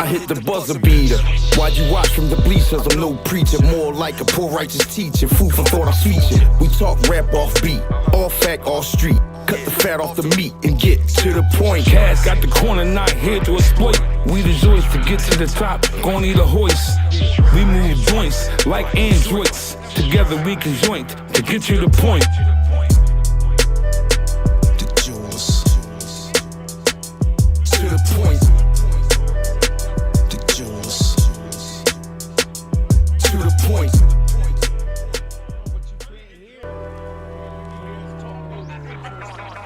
I hit the buzzer beater. Why'd you watch from the bleachers? I'm no preacher, more like a poor righteous teacher. Food for thought, I feature. We talk rap off beat, all fact, all street. Cut the fat off the meat and get to the point. Cash got the corner, not here to exploit. We the joys to get to the top, gon' need a hoist. We move joints like androids. Together we can joint to get you the point. The jewels. To the point. The jewels. To the point.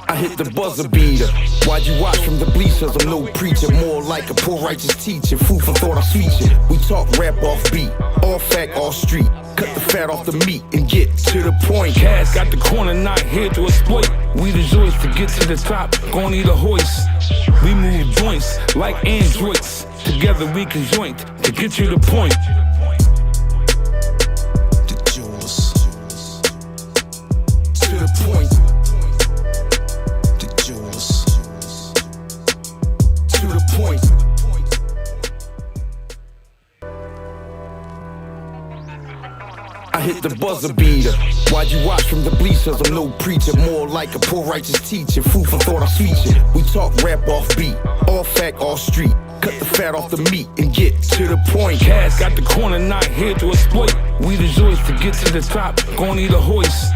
I hit the buzzer beater. Why'd you watch from the bleachers? I'm no preacher, more like a poor righteous teacher. Food for thought, I feature. We talk rap off beat, all fact, all street. Cut the fat off the meat and get to the point. Cash got the corner, not here to exploit. We the joys to get to the top, gon' need a hoist. We move joints like androids. Together we can joint to get you the point. The jewels. To the point. To the point. I hit the buzzer beater. Why'd you watch from the bleachers? I'm no preacher, more like a poor righteous teacher. Food for thought, I feature. We talk rap off beat, all fact, all street. Cut the fat off the meat and get to the point. Cash got the corner, not here to exploit. We the joys to get to the top, gon' need a hoist.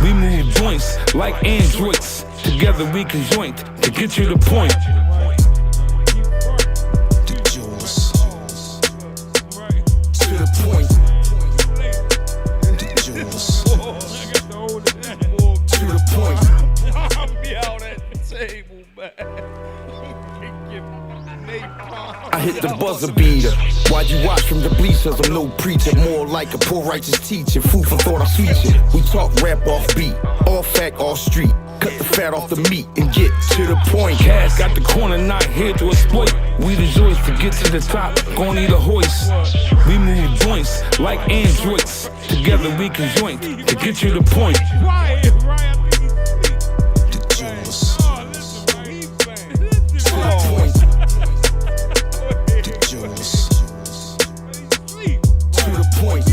We move joints like androids. Together we can joint to get you the point. The jewels. To the point. The jewels. To the point. I'll be out at the table, man. I hit the buzzer beater. Why'd you watch from the bleachers? I'm no preacher, more like a poor righteous teacher. Food for thought, I feature. We talk rap off beat, all fact, all street. Cut the fat off the meat and get to the point. Cash got the corner, not here to exploit. We the joys to get to the top, gon' need a hoist. We move joints like androids. Together we can joint to get you the point. The jewels. To the point. The jewels. To the point.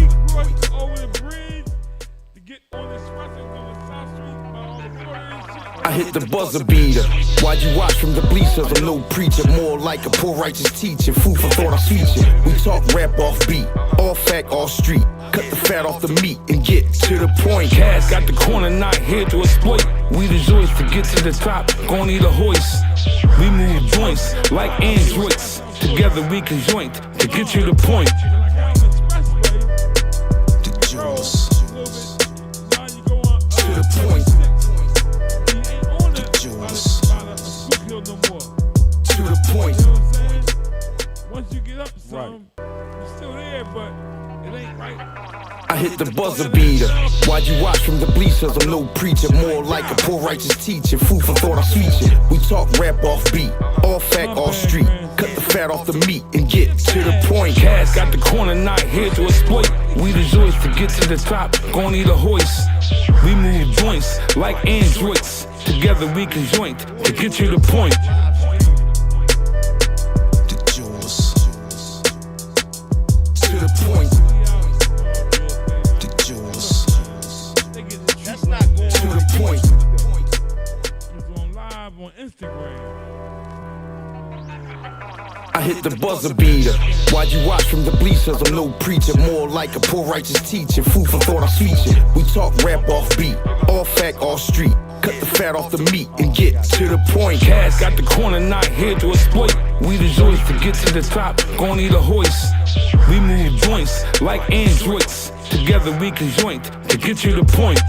I hit the buzzer beater. Why'd you watch from the bleachers? I'm no preacher, more like a poor righteous teacher. Food for thought, I feature. We talk rap off beat, all fact, all street. Cut the fat off the meat and get to the point. Cash got the corner, not here to exploit. We the joys to get to the top, gon' need a hoist. We move joints like androids. Together we can joint to get you the point. The jewels. To the point. The jewels. To the point. Once you get up some, you're still there, but it ain't right. I hit the buzzer beater. Why'd you watch from the bleachers? I'm no preacher, more like a poor righteous teacher. Food for thought, I feature. We talk rap off beat, all fact, all street. Cut the fat off the meat and get to the point. Cash got the corner, not here to exploit. We the joys to get to the top, gon' need a hoist. We move joints like androids. Together we can joint to get you the point. The jewels. To the point. The jewels. That's not going To the point. It's on live on Instagram. I hit the buzzer beater. Why'd you watch from the bleachers? I'm no preacher, more like a poor righteous teacher. Food for thought, I feature. We talk rap off beat, all fact, all street. Cut the fat off the meat and get to the point. Cash got the corner, not here to exploit. We the joys to get to the top, gon' need a hoist. We move joints like androids. Together we can joint to get you the point.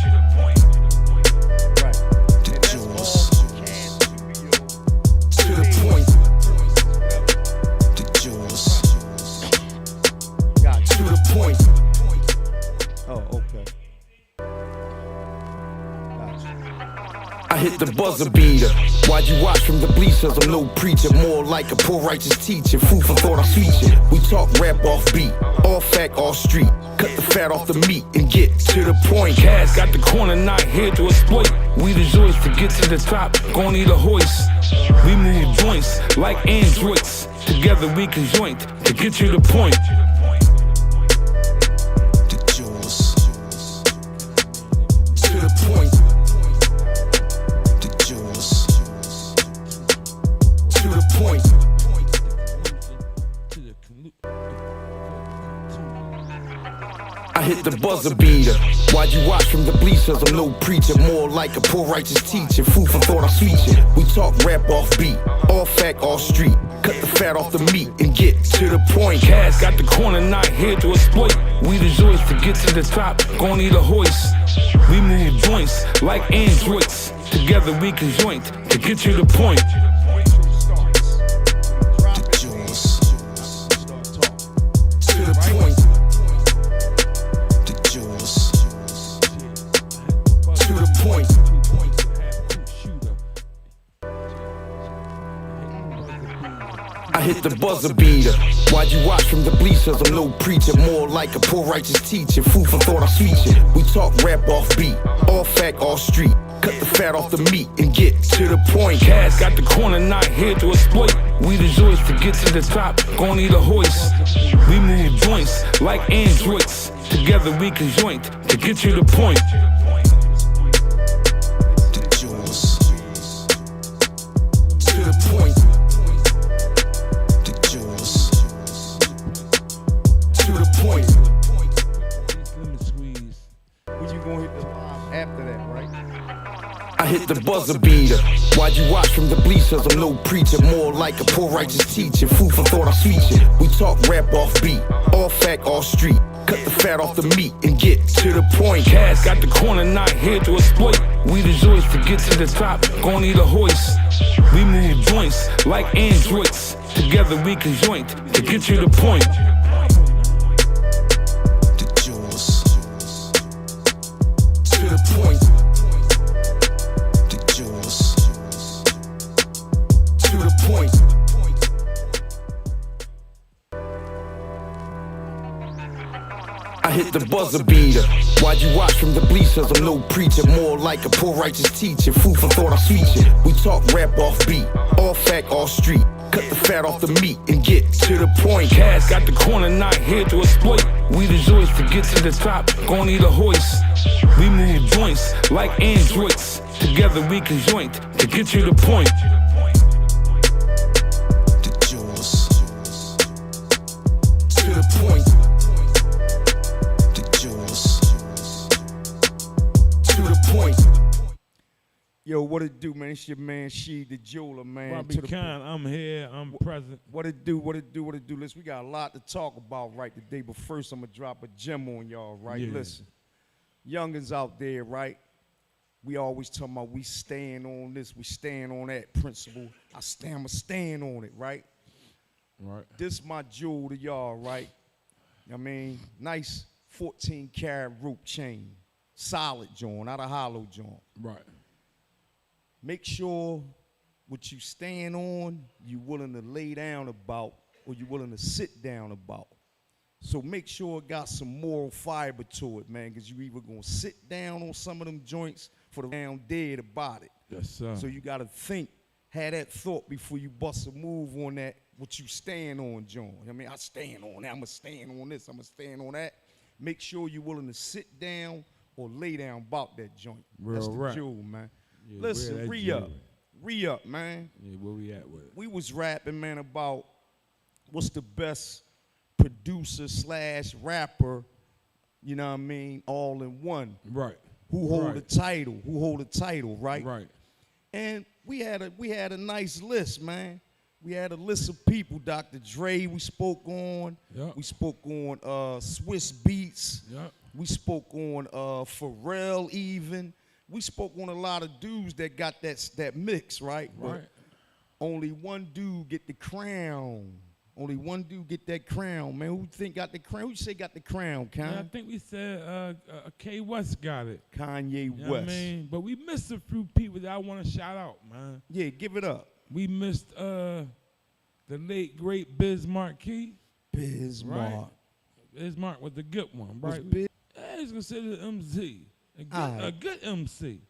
The jewels. To the point. The jewels. To the point. Oh, okay. I hit the buzzer beater. Why'd you watch from the bleachers? I'm no preacher, more like a poor righteous teacher. Food for thought, I feature. We talk rap off beat, All fact, all street. Cut the fat off the meat and get to the point. Cash got the corner, not here to exploit. We the joys to get to the top, gon' need a hoist. We move joints like androids. Together we can joint to get you the point. The jewels. To the point. The jewels. To the point. I hit the buzzer beater. Why'd you watch from the bleachers? I'm no preacher, more like a poor righteous teacher. Food for thought, I sweet you. We talk rap off beat, all fact, all street. Cut the fat off the meat and get to the point. Cash got the corner, not here to exploit. We the joys to get to the top, gon' need a hoist. We move joints like androids. Together we can joint to get you the point. The jewels. To the point. The jewels. To the point. I hit the buzzer beater. Why'd you watch from the bleachers? I'm no preacher, more like a poor righteous teacher. Food for thought, I sweet you. We talk rap off beat, all fact, all street. Cut the fat off the meat and get to the point. Cash got the corner, not here to exploit. We the joys to get to the top, gon' need a hoist. We move joints like androids. Together we can joint to get you the point. The jewels. To the point. The jewels. To the point. Lemon squeeze. When you gonna hit the live after that, right? I hit the buzzer beater. Why'd you watch from the bleachers? I'm no preacher, more like a poor righteous teacher. Food for thought, I sweet you. We talk rap off beat, all fact, all street. Cut the fat off the meat and get to the point. Cash got the corner, not here to exploit. We the joys to get to the top, gon' need a hoist. We move joints like androids. Together we can joint to get you the point. The jewels. To the point. The jewels. To the point. I hit the buzzer beater. Why'd you watch from the bleachers? I'm no preacher, more like a poor righteous teacher. Food for thought, I sweet you. We talk rap off beat, all fact, all street. Cut the fat off the meat and get to the point. Cash got the corner, not here to exploit. We the joys to get to the top, gon' need a hoist. We move joints like androids. Together we can joint to get you the point. The jewels. To the point. The jewels. To the point. Yo, what it do, man? It's your man, She the Jeweler, man. Bobby To the Khan, I'm here, I'm present. What it do, what it do, what it do. Listen, we got a lot to talk about right today, but first I'm gonna drop a gem on y'all, right? Yeah. Listen, youngins out there, right? We always talking about we stand on this, we stand on that principle. I'ma stand on it, right? Right. This my jewel to y'all, right? I mean, nice 14 karat rope chain, solid joint, not a hollow joint. Right. Make sure what you stand on, you willing to lay down about, or you willing to sit down about. So make sure it got some moral fiber to it, man, because you either gonna sit down on some of them joints for the round dead about it. Yes, sir. So you gotta think, have that thought before you bust a move on that, what you stand on, John. I mean, I stand on that, I'ma stand on this, I'ma stand on that. Make sure you're willing to sit down or lay down about that joint. Real That's the right. jewel, man. Yeah, Listen, where that re-up. jewel? Re-up, man. Yeah, where we at with it? We was rapping, man, about what's the best producer slash rapper, you know what I mean, all in one. Right. Who hold Right. the title, right? Right. And we had a nice list, man. We had a list of people. Dr. Dre, we spoke on. Yep. We spoke on Swiss Beats. Yep. We spoke on Pharrell even. We spoke on a lot of dudes that got that mix, right? Right. But only one dude get the crown. Only one dude get that crown, man. Who think got the crown? Who you say got the crown, Kanye? Yeah, I think we said K West got it. Kanye You know what I West. mean? But we missed a few people that I want to shout out, man. Yeah, give it up. We missed the late, great Biz Markie. Bismarck. Biz Mark was the good one, Was right? Biz? Yeah, he's considered an MC. A Alright. good MC.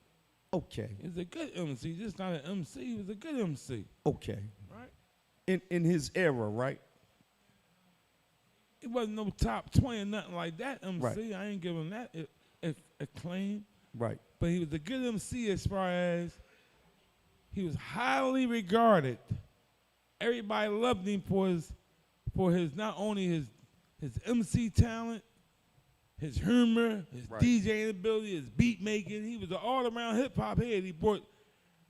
Okay. He's a good MC. Just not an MC. He was a good MC, Okay. right? In his era, right? He wasn't no top 20 or nothing like that MC. Right. I ain't giving him that acclaim. Right. But he was a good MC as far as he was highly regarded. Everybody loved him for his not only his MC talent, his humor, his Right. DJing ability, his beat making. He was an all-around hip-hop head. He brought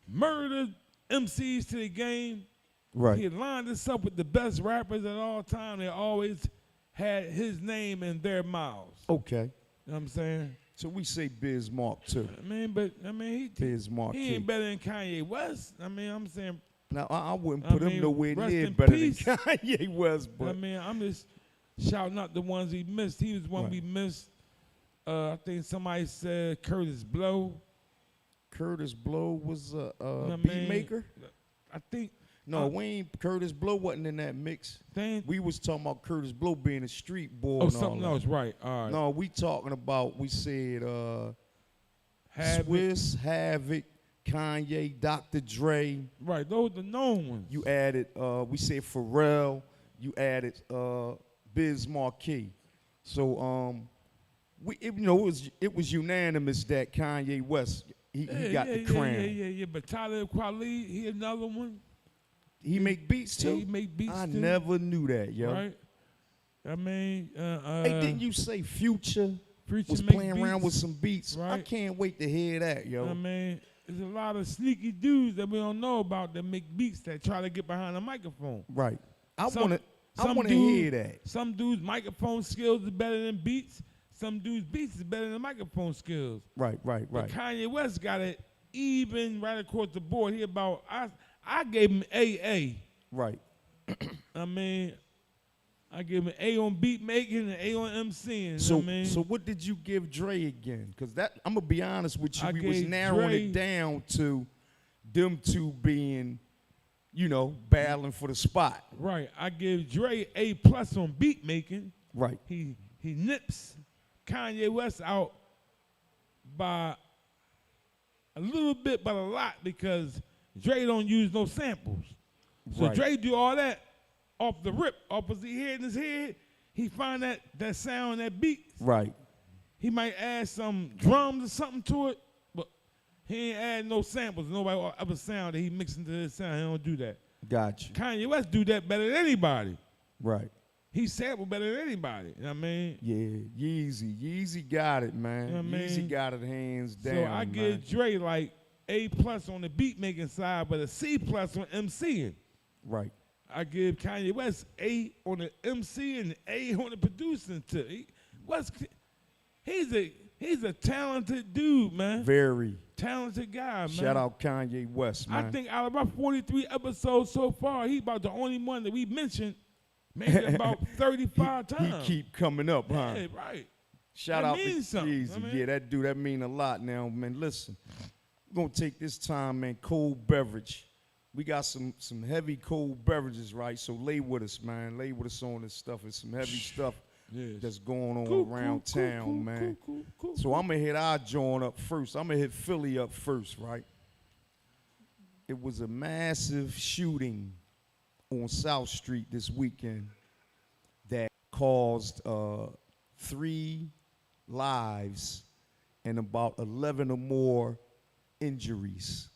murdered MCs to the game. Right. He had lined us up with the best rappers at all time. They always had his name in their mouths. Okay. You know what I'm saying? So we say Biz Mark too. He Biz Mark. he ain't better than Kanye West. I'm saying, Now I wouldn't I put him mean, nowhere rest near in better peace. than Kanye West, but I'm just shouting out the ones he missed. He was one Right. we missed. I think somebody said Curtis Blow. Curtis Blow was a I beat mean, maker. I think No, we ain't. Curtis Blow wasn't in that mix. they We was talking about Curtis Blow being a street boy. oh and something all else, that. right? All right. No, we talking about. We said Havoc. Swiss, Havoc, Kanye, Dr. Dre. Right, those the known ones. You added. We said Pharrell. You added Biz Markie. So it was unanimous that Kanye West he got the crown. Yeah. But Tyler Kweli, he another one. He make beats too. He make beats I too. never knew that, yo. Right. I mean, Hey, didn't you say Future Future was make playing around beats? with some beats? I Right. can't wait to hear that, yo. I mean, there's a lot of sneaky dudes that we don't know about that make beats that try to get behind a microphone. Right. I Some- want some to dude- hear that. Some dudes' microphone skills is better than beats. Some dudes' beats is better than microphone skills. Right. But Kanye West got it even right across the board. He about I gave him AA. Right. I mean, I gave him an A on beat making and an A on MCing. So, you know what I mean? so what did you give Dre again? Because that I'm gonna be honest with you, I we was gave narrowing Dre- it down to them two being, battling for the spot. Right, I give Dre A+ on beat making. Right. He nips Kanye West out by a little bit, but a lot, because Dre don't use no samples. So Right. Dre do all that off the rip, off his head in his head. He find that sound, that beat. Right. He might add some drums or something to it, but he ain't add no samples. Nobody ever sound that he mixed into his sound. He don't do that. Gotcha. Kanye West do that better than anybody. Right. He sample better than anybody. You know what I mean? Yeah. Yeezy got it, man. You know what I Yeezy mean? got it hands down. So I man. give Dre like A+ on the beat making side, but a C+ on MCing. Right. I give Kanye West A on the MC and A on the producing too. He's a talented dude, man. Very. Talented guy, man. Shout out Kanye West, man. I think out of our 43 episodes so far, he about the only one that we mentioned maybe about 35 he times. keep coming up, huh? Yeah, right. Shout That out to means something, Yeezy. I mean. Yeah, that mean a lot now, man. Listen, we're gonna take this time, man. Cold beverage. We got some heavy cold beverages, right? So lay with us, man. Lay with us on this stuff. It's some heavy stuff Yes. that's going on Cool, around cool, town, cool, man. cool. So I'm gonna hit our joint up first. I'm gonna hit Philly up first, right? It was a massive shooting on South Street this weekend that caused 3 lives and about 11 or more injuries.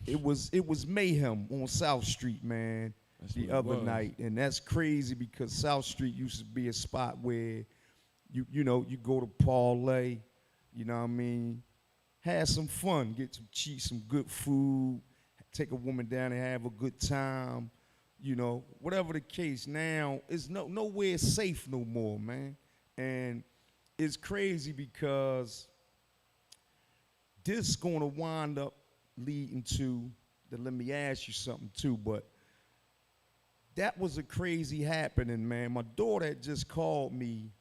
It was mayhem on South Street, man, That's the what it other was. night, and that's crazy because South Street used to be a spot where you go to parlay, you know what I mean, have some fun, get some good food, take a woman down and have a good time, whatever the case. Now it's nowhere safe no more, man, and it's crazy because this going to wind up leading to let me ask you something too, but that was a crazy happening, man. My daughter had just called me,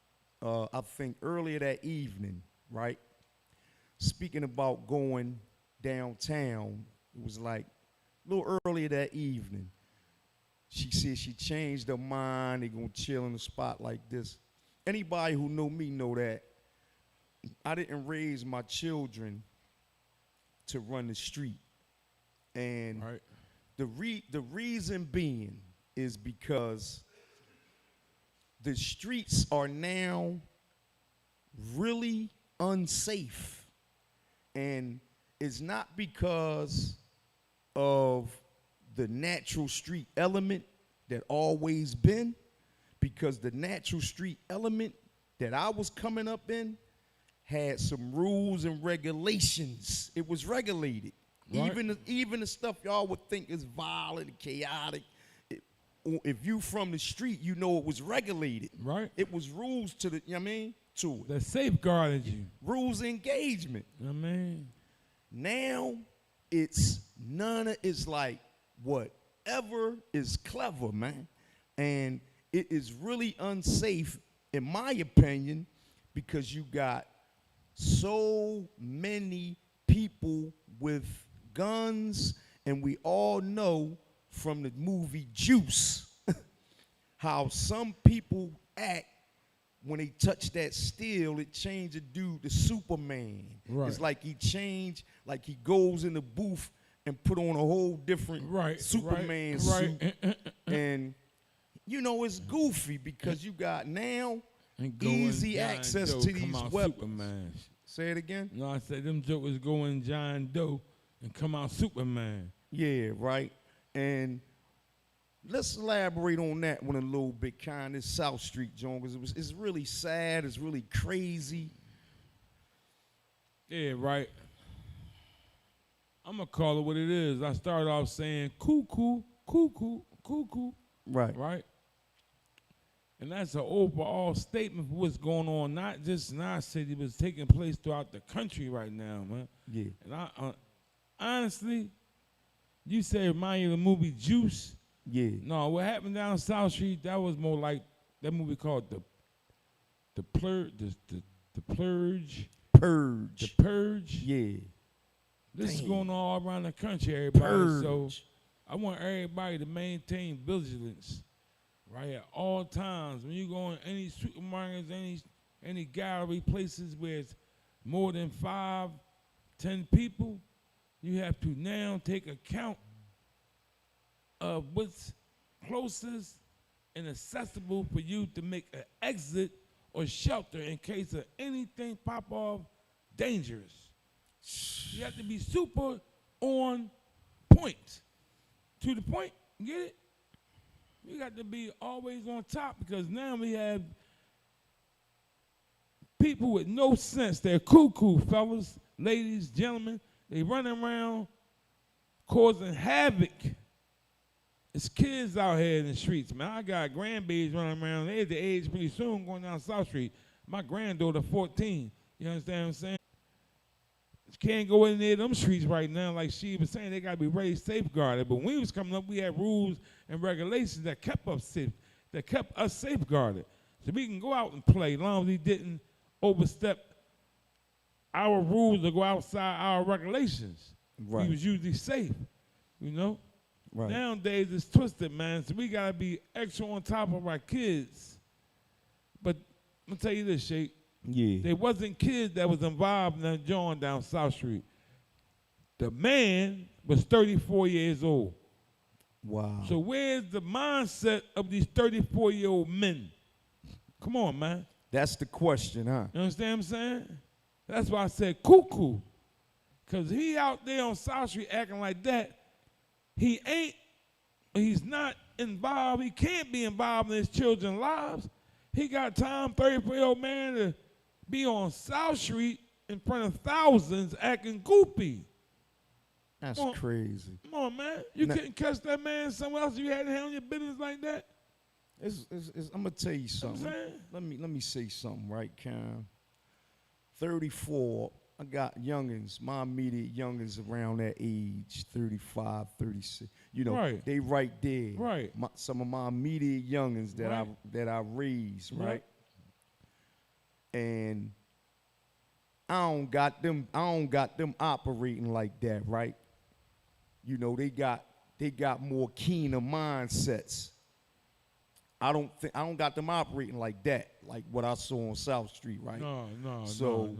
I think earlier that evening, right? Speaking about going downtown, it was like a little earlier that evening. She said she changed her mind. They're going to chill in a spot like this. anybody who know me know that I didn't raise my children to run the street. And Right. the reason being is because the streets are now really unsafe. And it's not because of the natural street element that always been, because the natural street element that I was coming up in had some rules and regulations. It was regulated. Right. Even the stuff y'all would think is violent and chaotic, if you from the street, you know it was regulated. Right. It was rules to the, you know what I mean, to it. That safeguarded you. Rules of engagement. You know what I mean? Now it's it's like whatever is clever, man. And it is really unsafe, in my opinion, because you got so many people with guns, and we all know from the movie Juice how some people act when they touch that steel. It changed a dude to Superman. Right. It's like he changed, like he goes in the booth and put on a whole different Superman suit. And you know, it's goofy because you got now easy access to these weapons. Superman. Say it again? No, I said them jokers go in John Doe and come out Superman. Yeah, right. And let's elaborate on that one a little bit, kind of South Street joint, because it's really sad, it's really crazy. Yeah, right. I'm going to call it what it is. I started off saying cuckoo, cuckoo, cuckoo. Right. Right? And that's an overall statement for what's going on, not just in our city, but it's taking place throughout the country right now, man. Yeah. And I honestly, you say remind you of the movie Juice. Yeah. No, what happened down South Street, that was more like that movie called The Purge. Purge. The Purge. Yeah. This is Damn. going on all around the country, everybody. Purge. So I want everybody to maintain vigilance, right, at all times. When you go in any supermarkets, any gallery places where it's more than 5, 10 people, you have to now take account of what's closest and accessible for you to make an exit or shelter in case of anything pop off dangerous. You have to be super on point. To the point, get it? You got to be always on top, because now we have people with no sense. They're cuckoo, fellas, ladies, gentlemen. They running around causing havoc. It's kids out here in the streets, man. I got grandbabies running around. They're at the age pretty soon going down South Street. My granddaughter, 14. You understand what I'm saying? Can't go in there them streets right now, like she was saying. They got to be very safeguarded. But when we was coming up, we had rules and regulations that kept us safe, that kept us safeguarded, so we can go out and play, as long as we didn't overstep our rules or go outside our regulations. Right. We was usually safe, you know. Right. Nowadays it's twisted, man. So we gotta be extra on top of our kids. But I'm gonna tell you this, Sheikh. Yeah. There wasn't kids that was involved in that joint down South Street. The man was 34 years old. Wow. So where's the mindset of these 34-year-old men? Come on, man. That's the question, huh? You understand what I'm saying? That's why I said cuckoo. Because he out there on South Street acting like that. He's not involved. He can't be involved in his children's lives. He got time, 34-year-old man, to be on South Street in front of thousands acting goofy. That's Come on. crazy. Come on, man. You couldn't catch that man somewhere else. You had to handle your business like that. I'm gonna tell you something. Let me say something, right, Cam? 34. I got youngins, my immediate youngins around that age, 35, 36. You know, Right. they right there. Right. Some of my immediate youngins that I raised, right? And I don't got them operating like that, right? You know, they got more keener mindsets. I don't got them operating like that, like what I saw on South Street, right? No. So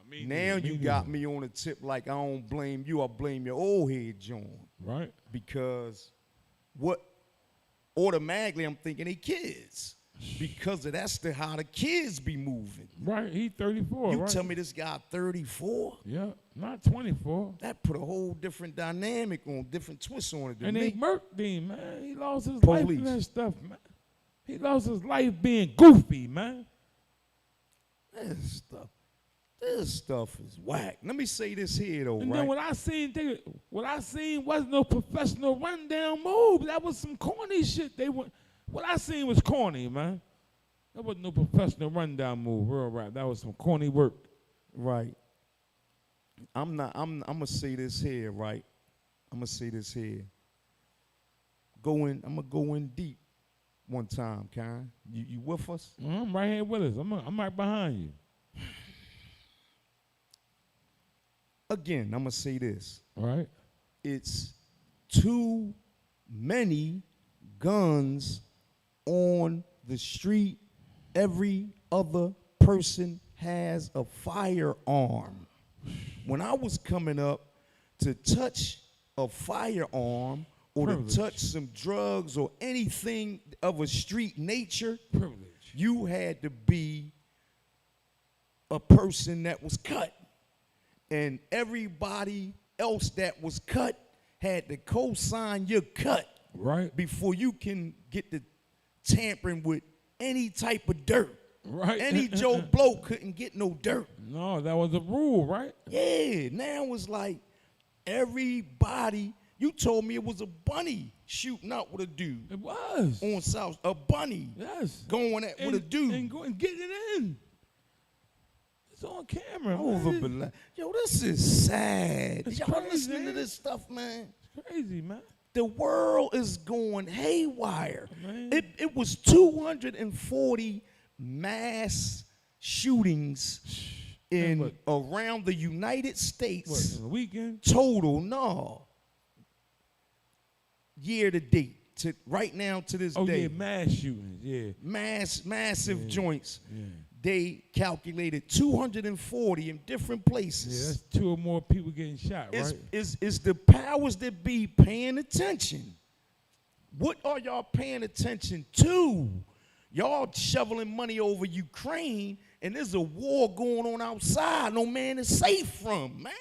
Me now neither, you got me on a tip like I don't blame you, I blame your old head, John. right. Because what automatically I'm thinking they kids. Because of that's how the kids be moving. Right, he 34, You right? tell me this guy 34? Yeah, not 24. That put a whole different dynamic on, different twist on it than And they me. murked him, man. He lost his life Police. in that stuff, man. He lost his life being goofy, man. This stuff is whack. Let me say this here though, And right? then what I seen wasn't no professional rundown move. That was some corny shit. What I seen was corny, man. That wasn't no professional rundown move, real rap. That was some corny work. Right. I'm gonna say this here, right? I'm gonna say this here. I'm gonna go in deep one time, Karen. You with us? I'm right here with us. I'm right behind you. Again, I'm gonna say this. All right? It's too many guns on the street. Every other person has a firearm. When I was coming up, to touch a firearm or Privilege. to touch some drugs or anything of a street nature, Privilege. you had to be a person that was cut. And everybody else that was cut had to co-sign your cut Right? before you can get to tampering with any type of dirt. Right. Any Joe Blow couldn't get no dirt. No, that was a rule, right? Yeah, now it's like everybody, you told me it was a bunny shooting out with a dude It was. on South, a bunny Yes. going at with a dude. And getting it in. It's on camera. Over man. Bela- Yo, this is sad. It's Y'all crazy, listening to man. this stuff, man? It's crazy, man. The world is going haywire. Man. It was 240 mass shootings in what? around the United What, States. in the weekend? Total, no. Year to date, to right now to this Oh, day. yeah, mass shootings, yeah. Massive joints. Yeah. They calculated 240 in different places. Yeah, that's 2 or more people getting shot, It's, right? it's the powers that be paying attention. What are y'all paying attention to? Y'all shoveling money over Ukraine, and there's a war going on outside no man is safe from, man.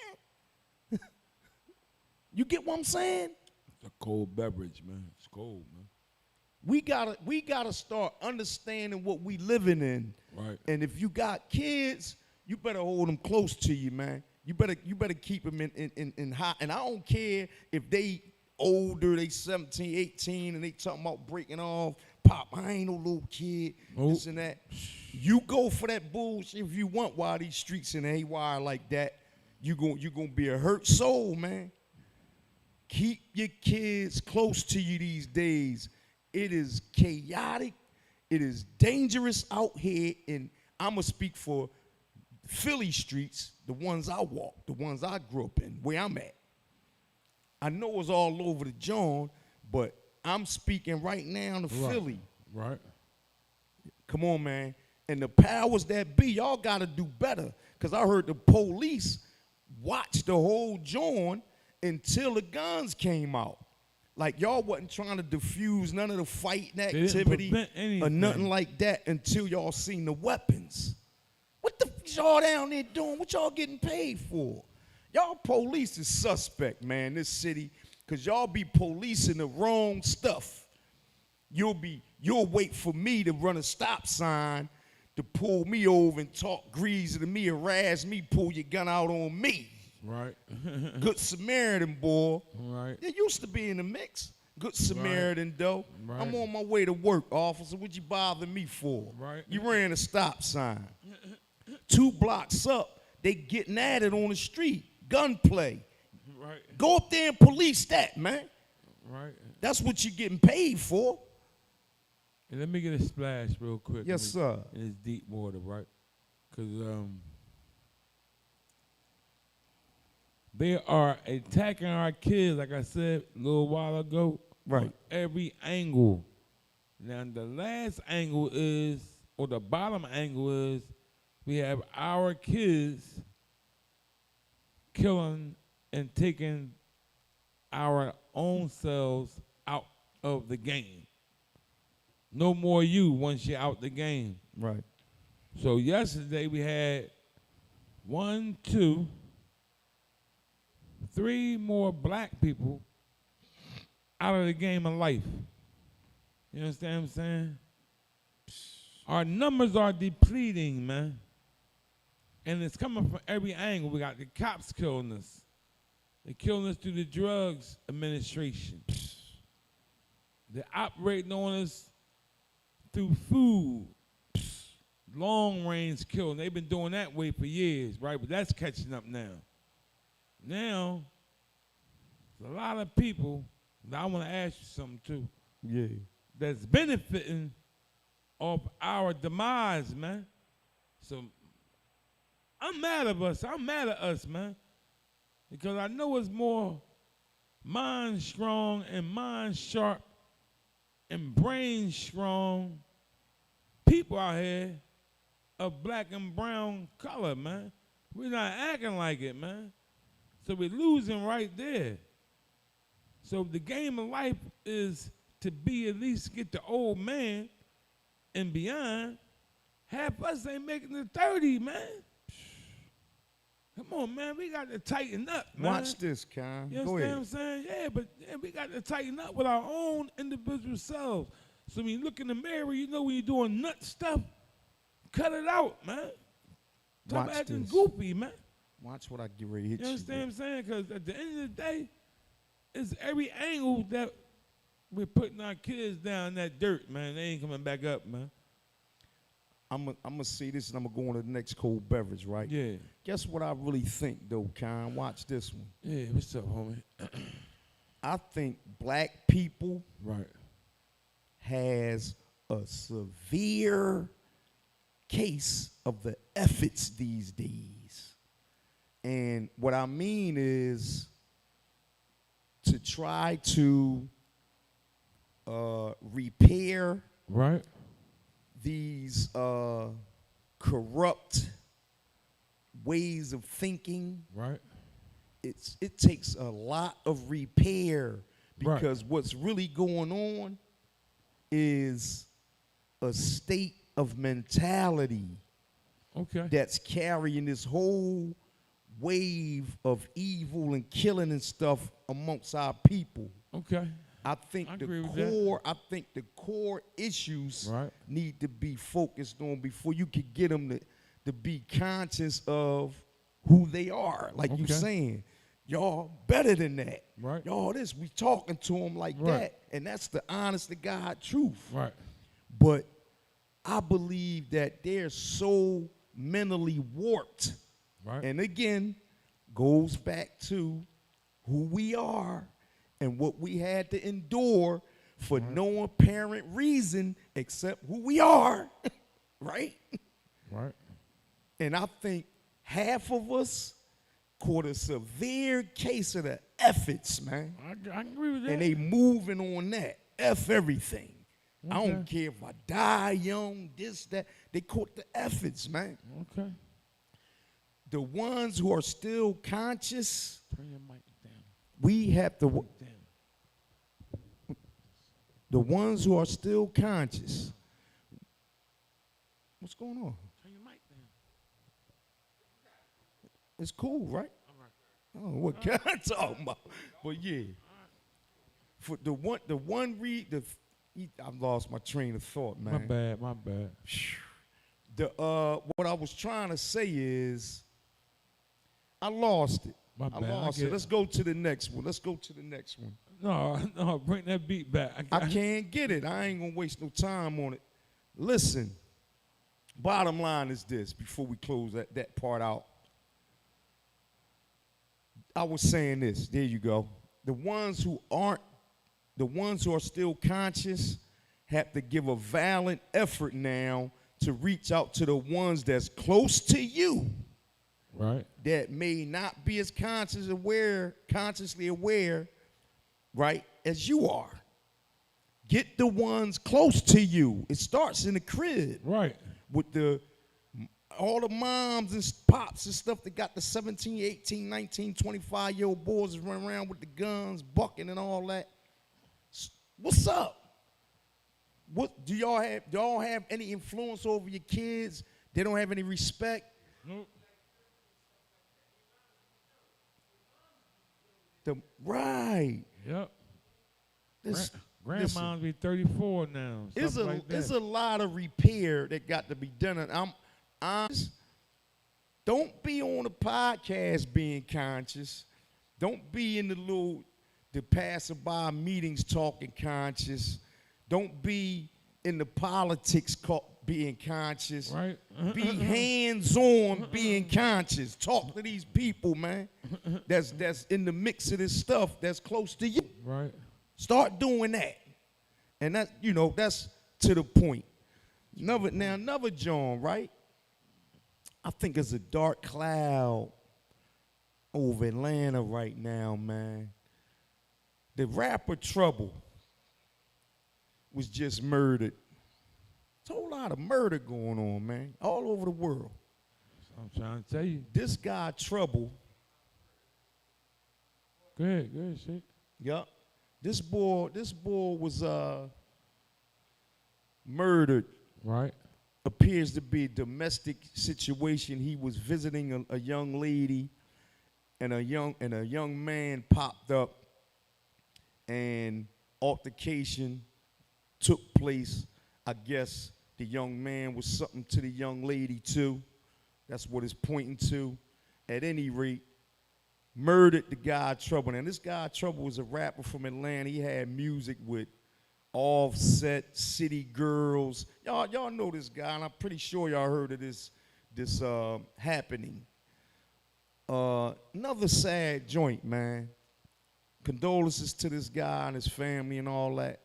You get what I'm saying? It's a cold beverage, man. It's cold, man. We gotta start understanding what we living in. Right. And if you got kids, you better hold them close to you, man. You better keep them in high. And I don't care if they older, they 17, 18, and they talking about breaking off. Pop, I ain't no little kid, Nope. this and that. You go for that bullshit if you want while these streets in haywire like that. You gonna be a hurt soul, man. Keep your kids close to you these days. It is chaotic. It is dangerous out here, and I'm going to speak for Philly streets, the ones I walk, the ones I grew up in, where I'm at. I know it's all over the John, but I'm speaking right now to Right. Philly. Right. Come on, man. And the powers that be, y'all got to do better, because I heard the police watch the whole John until the guns came out. Like, y'all wasn't trying to diffuse none of the fighting didn't activity prevent or anything. nothing like that until y'all seen the weapons. What the f y'all down there doing? What y'all getting paid for? Y'all police is suspect, man, this city, because y'all be policing the wrong stuff. You'll wait for me to run a stop sign to pull me over and talk greasy to me, harass me, pull your gun out on me. Right. Good Samaritan, boy. Right. It used to be in the mix. Good Samaritan, though. Right. I'm on my way to work, officer. What'd you bother me for? Right. You ran a stop sign. 2 blocks up, they getting at it on the street. Gunplay. Right. Go up there and police that, man. Right. That's what you're getting paid for. And let me get a splash real quick. Yes, sir. In this deep water, right? Because they are attacking our kids, like I said a little while ago. Right. On every angle. Now the last angle is, or the bottom angle is, we have our kids killing and taking our own selves out of the game. No more you once you're out the game. Right. So yesterday we had 1, 2, 3 more black people out of the game of life. You understand what I'm saying? Our numbers are depleting, man. And it's coming from every angle. We got the cops killing us. They're killing us through the drugs administration. They're operating on us through food. Long range killing. They've been doing that way for years, right? But that's catching up now. Now, there's a lot of people that I want to ask you something too. Yeah. That's benefiting off our demise, man. So I'm mad at us. I'm mad at us, man. Because I know it's more mind strong and mind sharp and brain strong people out here of black and brown color, man. We're not acting like it, man. So we're losing right there. So the game of life is to be at least get the old man and beyond. Half us ain't making the 30, man. Come on, man. We got to tighten up, man. Watch this, Con. You Go understand ahead. what I'm saying? Yeah, but we got to tighten up with our own individual selves. So when you look in the mirror, you know when you're doing nut stuff, cut it out, man. Stop Watch acting this. goofy, man. Watch what I get ready to hit You you. understand what I'm saying? Because at the end of the day, it's every angle that we're putting our kids down in that dirt, man. They ain't coming back up, man. I'm gonna say this, and I'm gonna go on to the next cold beverage, right? Yeah. Guess what I really think, though, Con? Watch this one. Yeah, what's up, homie? I think black people Right. has a severe case of the efforts these days. And what I mean is to try to repair Right. these corrupt ways of thinking. Right. It takes a lot of repair Right. because what's really going on is a state of mentality Okay. that's carrying this whole wave of evil and killing and stuff amongst our people. Okay. I think I agree with that. the core issues Right. need to be focused on before you can get them to be conscious of who they are. Like you Okay. saying, y'all better than that. Right. Y'all this, we talking to them like Right. that. And that's the honest to God truth. Right. But I believe that they're so mentally warped. Right. And again, goes back to who we are and what we had to endure for no apparent reason except who we are, right? Right. And I think half of us caught a severe case of the efforts, man. I agree with that. And they moving on that. F everything. I Okay. don't care if I die young, this, that. They caught the efforts, man. Okay. The ones who are still conscious, Turn your mic down. we have to, Down. the ones who are still conscious. What's going on? Turn your mic down. It's cool, right? All right. I don't know what I'm talking about. But yeah. For I've lost my train of thought, man. My bad. My bad. What I was trying to say is I lost it. My I bad. lost get it. Let's go to the next one. No, bring that beat back. I can't get it. I ain't gonna waste no time on it. Listen, bottom line is this before we close that part out. I was saying this. There you go. The ones who are still conscious have to give a valiant effort now to reach out to the ones that's close to you Right. that may not be as consciously aware, right, as you are. Get the ones close to you. It starts in the crib. Right. With all the moms and pops and stuff that got the 17, 18, 19, 25-year-old boys that run around with the guns, bucking and all that. What's up? What do y'all have? Do y'all have any influence over your kids? They don't have any respect? Nope. Right. Yep. Grandma's Grandma's be 34 now. It's Like a lot of repair that got to be done. And I'm honest. Don't be on a podcast being conscious. Don't be in the passerby meetings talking conscious. Don't be in the politics being conscious. Right. Be hands-on being conscious. Talk to these people, man. That's in the mix of this stuff that's close to you. Right. Start doing that. And that's to the point. Another John, right? I think it's a dark cloud over Atlanta right now, man. The rapper Trouble was just murdered. There's a whole lot of murder going on, man, all over the world. I'm trying to tell you. This guy Trouble. Go ahead, shit. Yup. This boy was murdered. Right. Appears to be a domestic situation. He was visiting a young lady, and a young man popped up, and altercation took place. I guess the young man was something to the young lady too. That's what it's pointing to. At any rate, murdered the guy Trouble. And this guy Trouble was a rapper from Atlanta. He had music with Offset, City Girls. Y'all know this guy, and I'm pretty sure y'all heard of this happening. Another sad joint, man. Condolences to this guy and his family and all that.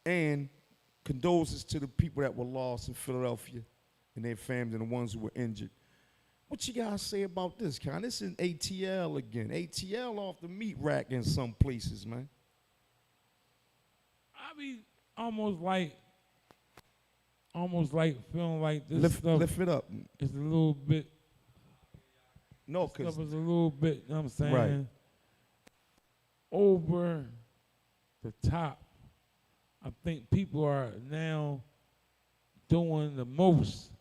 And condolences to the people that were lost in Philadelphia and their families and the ones who were injured. What you guys say about this, Con? This is ATL again. ATL off the meat rack in some places, man. I be almost like feeling like this stuff. Lift it up. It's a little bit. No, Stuff because is a little bit. You know what I'm saying? Right. Over the top. I think people are now doing the most.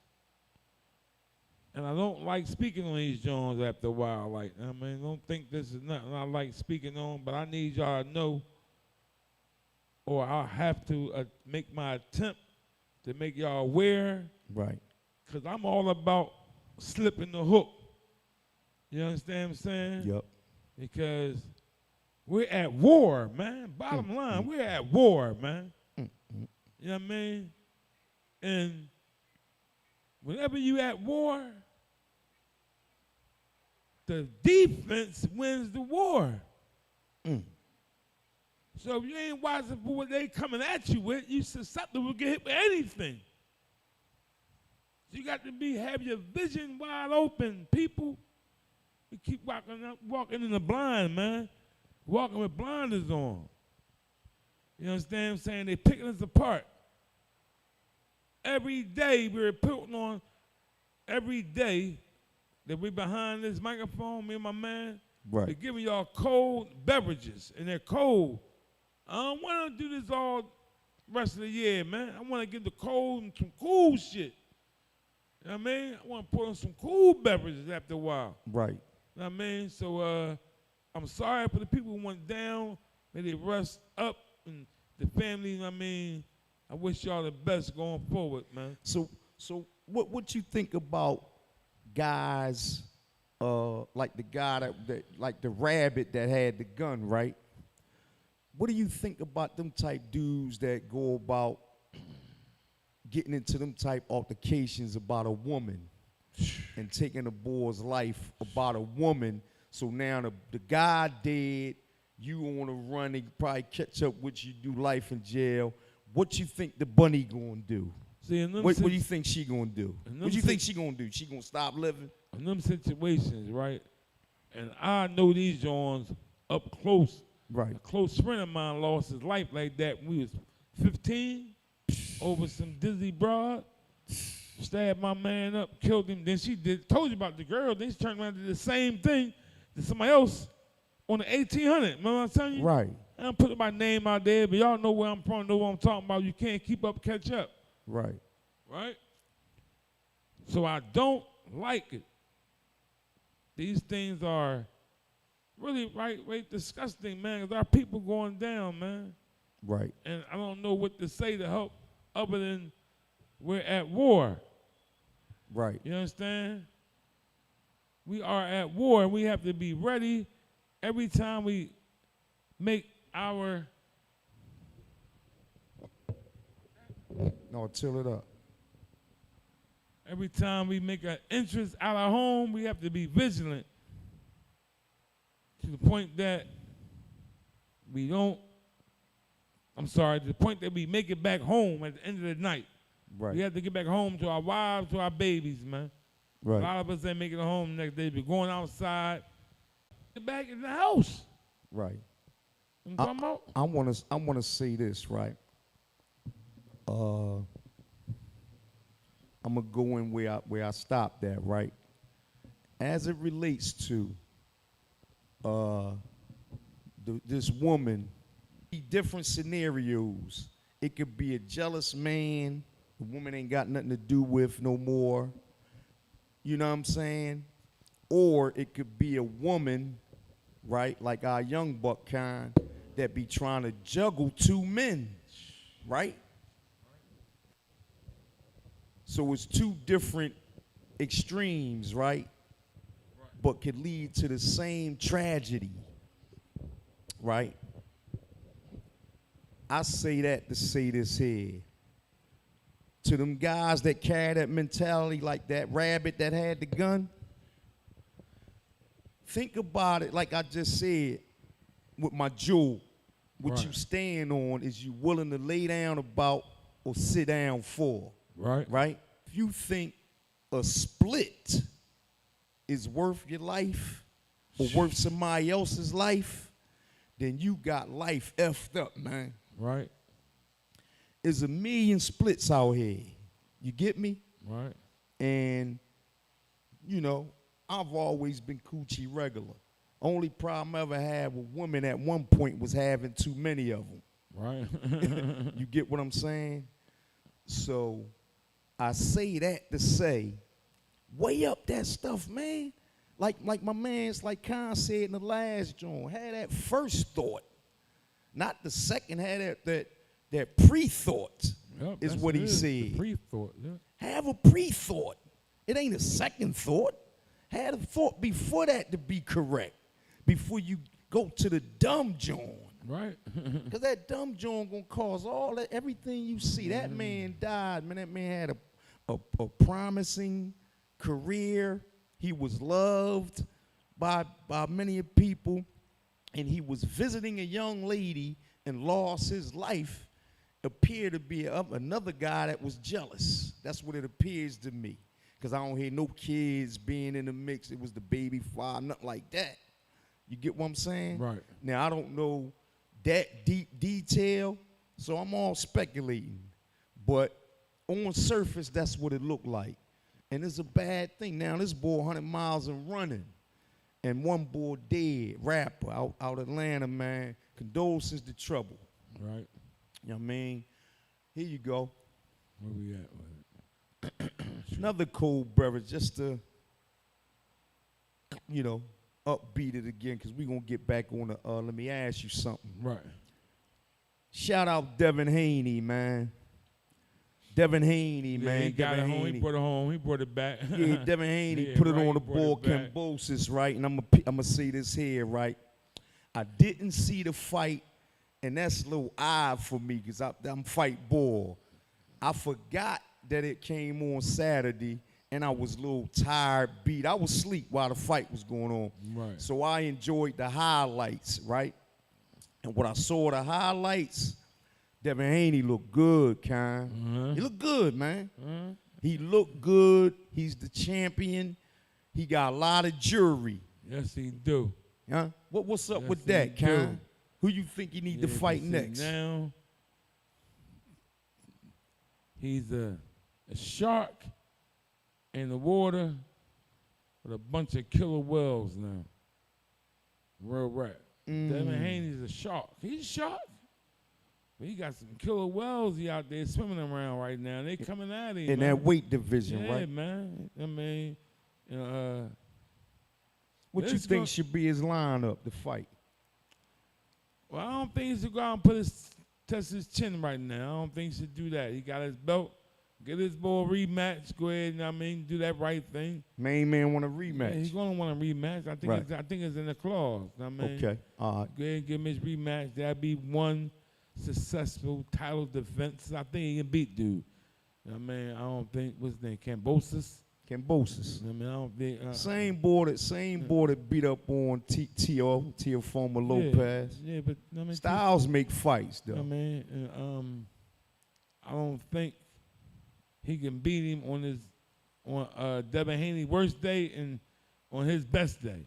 And I don't like speaking on these Jones after a while. Like, I mean, don't think this is nothing I like speaking on, but I need y'all to know, or I'll have to make my attempt to make y'all aware. right. Because I'm all about slipping the hook. You understand what I'm saying? Yep. Because we're at war, man. Bottom line, we're at war, man. You know what I mean? And whenever you at war, the defense wins the war. So if you ain't watching for what they coming at you with, you susceptible to get hit with anything. So you got to have your vision wide open, people. You keep walking in the blind, man. Walking with blinders on. You understand what I'm saying? They picking us apart. Every day we're putting on, every day that we're behind this microphone, me and my man, Right. they're giving y'all cold beverages, and they're cold. I don't want to do this all the rest of the year, man. I want to get the cold and some cool shit. You know what I mean? I want to put on some cool beverages after a while. Right. You know what I mean? So I'm sorry for the people who went down. May they rest up, and the family, you know what I mean? I wish y'all the best going forward, man. So what you think about guys like the guy that like the rabbit that had the gun, right? What do you think about them type dudes that go about getting into them type altercations about a woman and taking a boy's life about a woman? So now the guy dead, you on a run, they probably catch up with you, do life in jail. What you think the bunny gonna do? See, What do you think she gonna do? What do you think she gonna do? She gonna stop living? In them situations, right? And I know these Johns up close. Right. A close friend of mine lost his life like that when we was 15 over some dizzy broad. Stabbed my man up, killed him. Then she told you about the girl. Then she turned around and did the same thing to somebody else on the 1800. Remember what I'm telling you? Right. I don't put my name out there, but y'all know where I'm from, know what I'm talking about. You can't keep up, catch up. Right. Right? So I don't like it. These things are really right disgusting, man, because our people going down, man. Right. And I don't know what to say to help other than we're at war. Right. You understand? We are at war, and we have to be ready every time we make our... No, till it up. Every time we make an entrance out of home, we have to be vigilant to the point that we don't... to the point that we make it back home at the end of the night. Right. We have to get back home to our wives, to our babies, man. Right. A lot of us ain't making it home the next day. We're going outside, get back in the house. Right. You know what I'm talking about? I wanna say this, right? I'm gonna go in where I stopped at, right? As it relates to this woman, different scenarios. It could be a jealous man, the woman ain't got nothing to do with no more. You know what I'm saying? Or it could be a woman, right, like our young buck kind, that be trying to juggle two men, right? So it's two different extremes, right? But could lead to the same tragedy, right? I say that to say this here. To them guys that carry that mentality like that rabbit that had the gun, think about it like I just said with my jewel. What you stand on is you willing to lay down about or sit down for. Right. Right? If you think a split is worth your life or worth somebody else's life, then you got life effed up, man. Right. There's a million splits out here. You get me? Right. And, you know, I've always been coochie regular. Only problem I ever had with women at one point was having too many of them. Right. You get what I'm saying? So I say that to say, weigh up that stuff, man. Like my man's like Khan said in the last joint, had that first thought. Not the second, had that pre-thought, Yep, is what he said. Pre-thought, yeah. Have a pre-thought. It ain't a second thought. Have a thought before that to be correct. Before you go to the dumb joint. Right. Because that dumb joint gonna cause all that, everything you see. That man died, man. That man had a promising career. He was loved by many people. And he was visiting a young lady and lost his life. Appeared to be another guy that was jealous. That's what it appears to me. Because I don't hear no kids being in the mix. It was the baby father, nothing like that. You get what I'm saying? Right. Now, I don't know that deep detail, so I'm all speculating. But on surface, that's what it looked like. And it's a bad thing. Now, this boy 100 miles and running. And one boy dead, rapper, out Atlanta, man. Condolences to Trouble. Right. You know what I mean? Here you go. Where we at with it? Another cold beverage, just to, you know, upbeat it again, because we're going to get back on the, let me ask you something. Right. Shout out Devin Haney, man. Devin Haney, man. He got Devin it home. Haney. He brought it home. He brought it back. Yeah, Devin Haney Yeah, put it right, on the he brought board, it back. Cambosis, right? And I'm gonna say this here, right? I didn't see the fight, and that's a little odd for me because I'm fight ball. I forgot that it came on Saturday, and I was a little tired, beat. I was asleep while the fight was going on. Right. So I enjoyed the highlights, right? And when I saw the highlights, Devin Haney looked good, He looked good, man. He looked good. He's the champion. He got a lot of jury. Yes, he do. Huh? What's up Yes, with he that, do. Who you think you need to fight next? Now, He's a shark in the water with a bunch of killer whales now. Real rap. Devin Haney's a shark. He's a shark. But he got some killer whales he out there swimming around right now. They coming at him, In man. that weight division, Yeah, right? man. I mean, What you this think gon- should be his lineup to fight? well, I don't think he should go out and test his chin right now. I don't think he should do that. He got his belt. Get his boy a rematch. Go ahead, do that right thing. Main man want a Yeah, rematch. he's gonna want a rematch. I think Right. I think it's in the clause. Okay, all right. Go ahead and give him his rematch. That'd be one successful title defense. I think he can beat dude. I don't think what's his name, Cambosis. Cambosis. I don't think Same boy that beat up on Teofimo Lopez. Yeah, but Styles make fights though. I don't think he can beat him on Devin Haney's worst day and on his best day.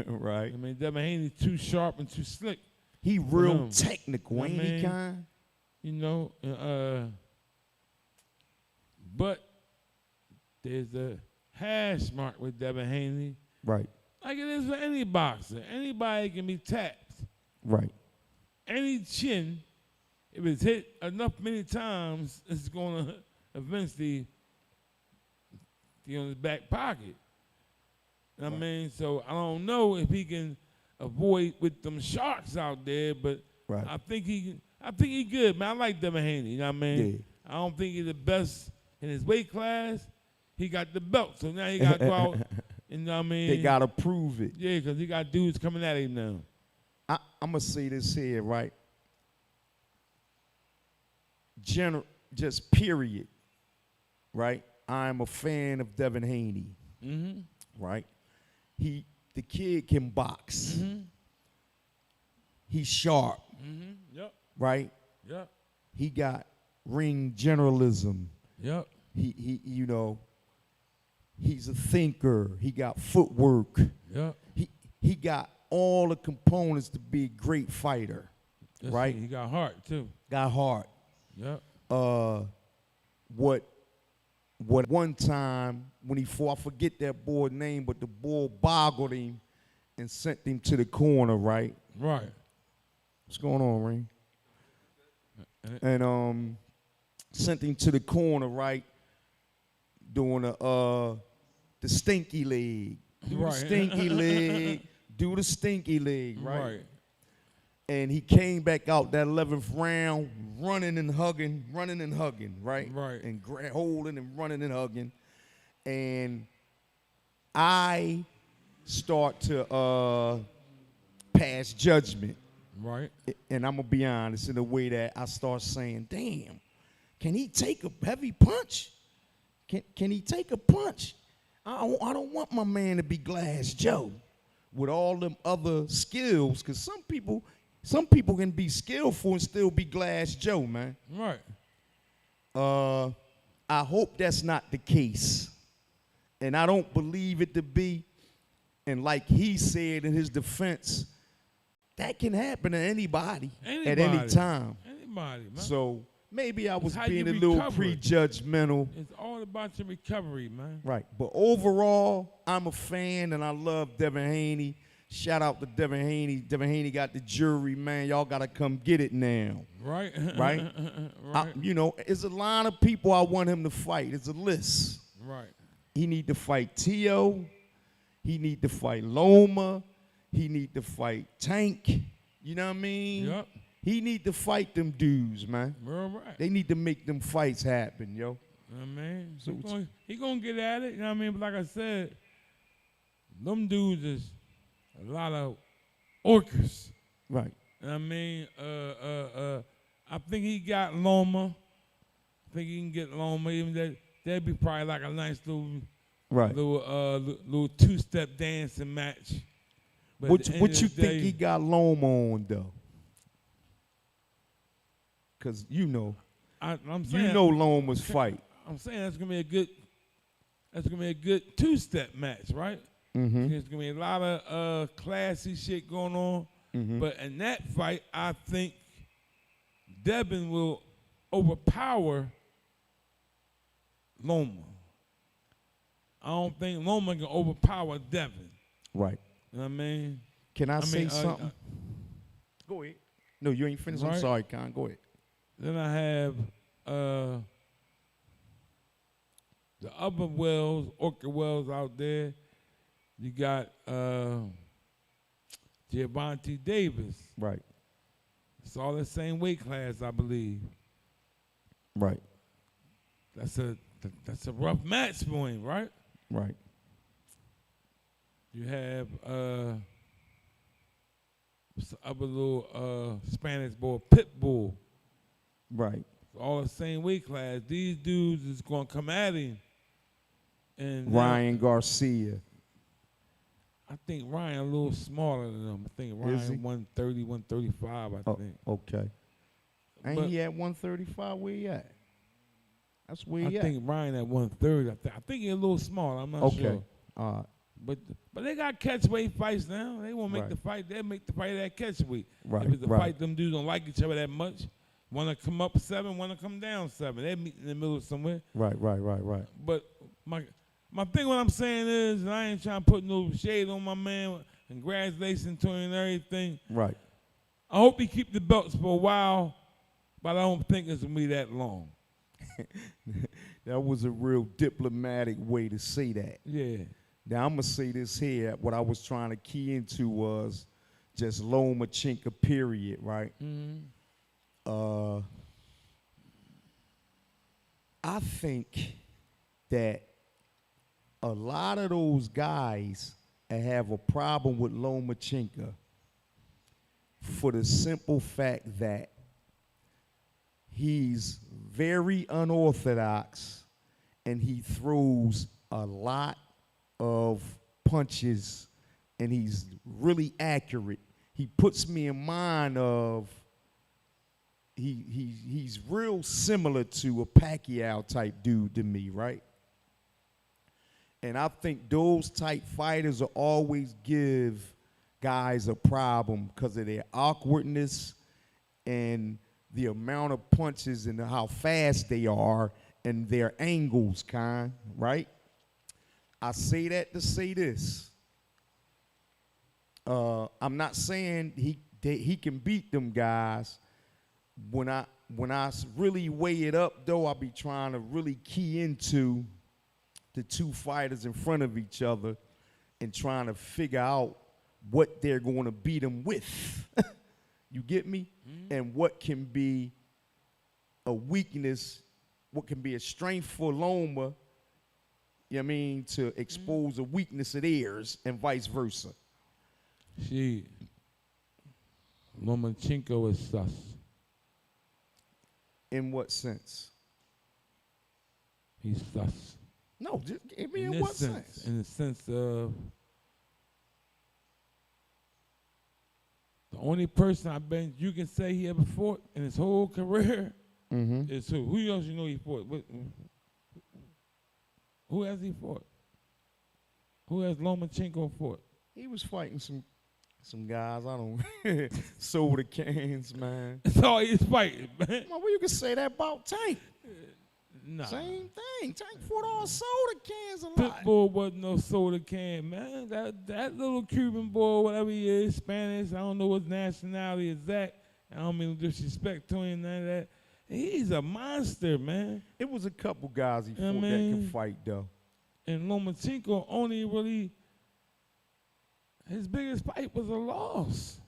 Right. Devin Haney's too sharp and too slick. He real him. technical, ain't he, kind? But there's a hash mark with Devin Haney. Right. Like it is for any boxer. Anybody can be tapped. Right. Any chin, if it's hit enough many times, it's going to eventually be on his back pocket. So I don't know if he can avoid with them sharks out there, but Right. I think he good, man. I like Devin Haney, you know what I mean? Yeah. I don't think he's the best in his weight class. He got the belt, so now he got to go out, They gotta prove it. Yeah, because he got dudes coming at him now. I'm gonna say this here, right? Just period, right? I'm a fan of Devin Haney, right? The kid can box. He's sharp, Yep, right? yep, He got ring generalism. yep. He's a thinker. He got footwork. Yep. He got all the components to be a great fighter, right? He got heart too. Got heart. Yep. What one time when he fought, I forget that boy's name, but the boy boggled him and sent him to the corner, right? Right. What's going on, Ring? And sent him to the corner, right? Doing the stinky leg. Do the Right. stinky leg. Do the stinky leg, right? Right. And he came back out that 11th round running and hugging, right? Right. And holding and running and hugging. And I start to pass judgment. Right. And I'm going to be honest, in a way that I start saying, damn, can he take a heavy punch? Can he take a punch? I don't want my man to be Glass Joe with all them other skills, because some people can be skillful and still be Glass Joe, man. Right. I hope that's not the case. And I don't believe it to be. And like he said in his defense, that can happen to anybody. At any time. Anybody, man. So maybe I was how being you a little recover. Prejudgmental. It's all about your recovery, man. Right. But overall, I'm a fan and I love Devin Haney. Shout out to Devin Haney. Devin Haney got the jury, man. Y'all got to come get it now. Right. Right? Right. It's a line of people I want him to fight. It's a list. Right. He need to fight Tio. He need to fight Loma. He need to fight Tank. You know what I mean? Yep. He need to fight them dudes, man. Real right. They need to make them fights happen, yo. So he gonna get at it, you know what I mean? But like I said, them dudes is a lot of orcas. Right. You know what I mean? I think he got Loma. I think he can get Loma. Even that'd be probably like a nice little two-step dancing match. But What you day, think he got Loma on, though? Because I'm saying, Loma's fight. I'm saying that's gonna be a good two-step match, right? Mm-hmm. There's gonna be a lot of classy shit going on. Mm-hmm. But in that fight, I think Devin will overpower Loma. I don't think Loma can overpower Devin. Right. You know what I mean? Can I, I say mean, something? Go ahead. No, you ain't finished. I'm Right. sorry, Con. Go ahead. Then I have the other wells, Orchid Wells out there. You got Giovanni Davis. Right. It's all the same weight class, I believe. Right. That's a rough match for him, right? Right. You have some other little Spanish boy, Pitbull. Right. All the same weight class. These dudes is gonna come at him. And Ryan Garcia. I think Ryan a little smaller than them. I think Is he? Ryan 130, 135, I think. Okay. Ain't But he at 135? Where he at? That's where I he at. think Ryan at 130. I think he's a little small. I'm not Okay. sure. All right. But they got catchweight fights now. They won't make Right. the fight. They'll make the fight at catchweight. Right, If it's a right. fight, them dudes don't like each other that much. Want to come up 7, want to come down 7. They meet in the middle somewhere. Right. But my thing, what I'm saying is, and I ain't trying to put no shade on my man. Congratulations to him and everything. Right. I hope he keep the belts for a while, but I don't think it's gonna be that long. That was a real diplomatic way to say that. Yeah. Now, I'm going to say this here. What I was trying to key into was just Lomachenko, period, right? Mm-hmm. I think that a lot of those guys have a problem with Lomachenko for the simple fact that he's very unorthodox and he throws a lot of punches and he's really accurate. He puts me in mind of he's real similar to a Pacquiao type dude to me, right? And I think those type fighters will always give guys a problem because of their awkwardness and the amount of punches and how fast they are and their angles, right? I say that to say this. I'm not saying he can beat them guys. When I really weigh it up, though, I'll be trying to really key into the two fighters in front of each other and trying to figure out what they're going to beat them with. You get me? Mm-hmm. And what can be a weakness, what can be a strength for Loma, you know what I mean, to expose a weakness of theirs and vice versa. Lomachenko is sus. In what sense? He's sus. No, just give me in what sense? In the sense of the only person I bet you can say he ever fought in his whole career is who? Who else you know he fought? Who has he fought? Who has Lomachenko fought? He was fighting some guys. I don't soda cans, man. That's all he's fighting, man. Well, you can say that about Tank. Nah. Same thing. Tank fought all soda cans a lot. Pitbull wasn't no soda can, man. That little Cuban boy, whatever he is, Spanish, I don't know what nationality is that. I don't mean no disrespect to him, none of that. He's a monster, man. It was a couple guys he fought that could fight, though. And Lomachenko only really, his biggest fight was a loss.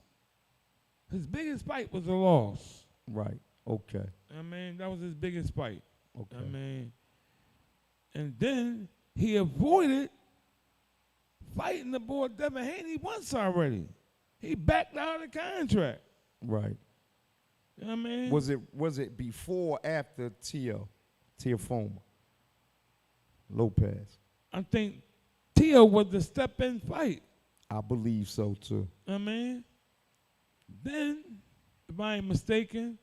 His biggest fight was a loss. Right. Okay. I mean, that was his biggest fight. Okay. I mean, and then he avoided fighting the boy Devin Haney once already. He backed out of the contract. Right. You know what I mean? Was it before or after Teofimo Lopez? I think Tio was the step-in fight. I believe so, too. You know what I mean? Then, if I ain't mistaken,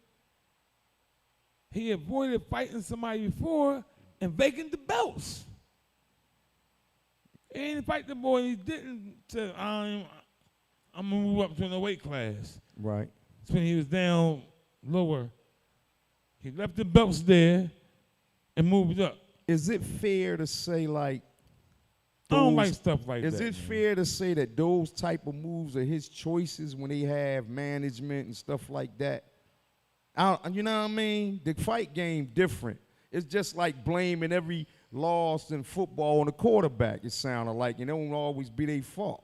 he avoided fighting somebody before and vacant the belts. He didn't fight the boy. He didn't say, I'm going to move up to the weight class. Right. That's when he was down lower. He left the belts there and moved up. is it fair to say like I don't those- like stuff like is that. it man. fair to say that those type of moves are his choices when they have management and stuff like that? You know what I mean? The fight game different. It's just like blaming every loss in football on the quarterback. It sounded like, and it won't always be their fault.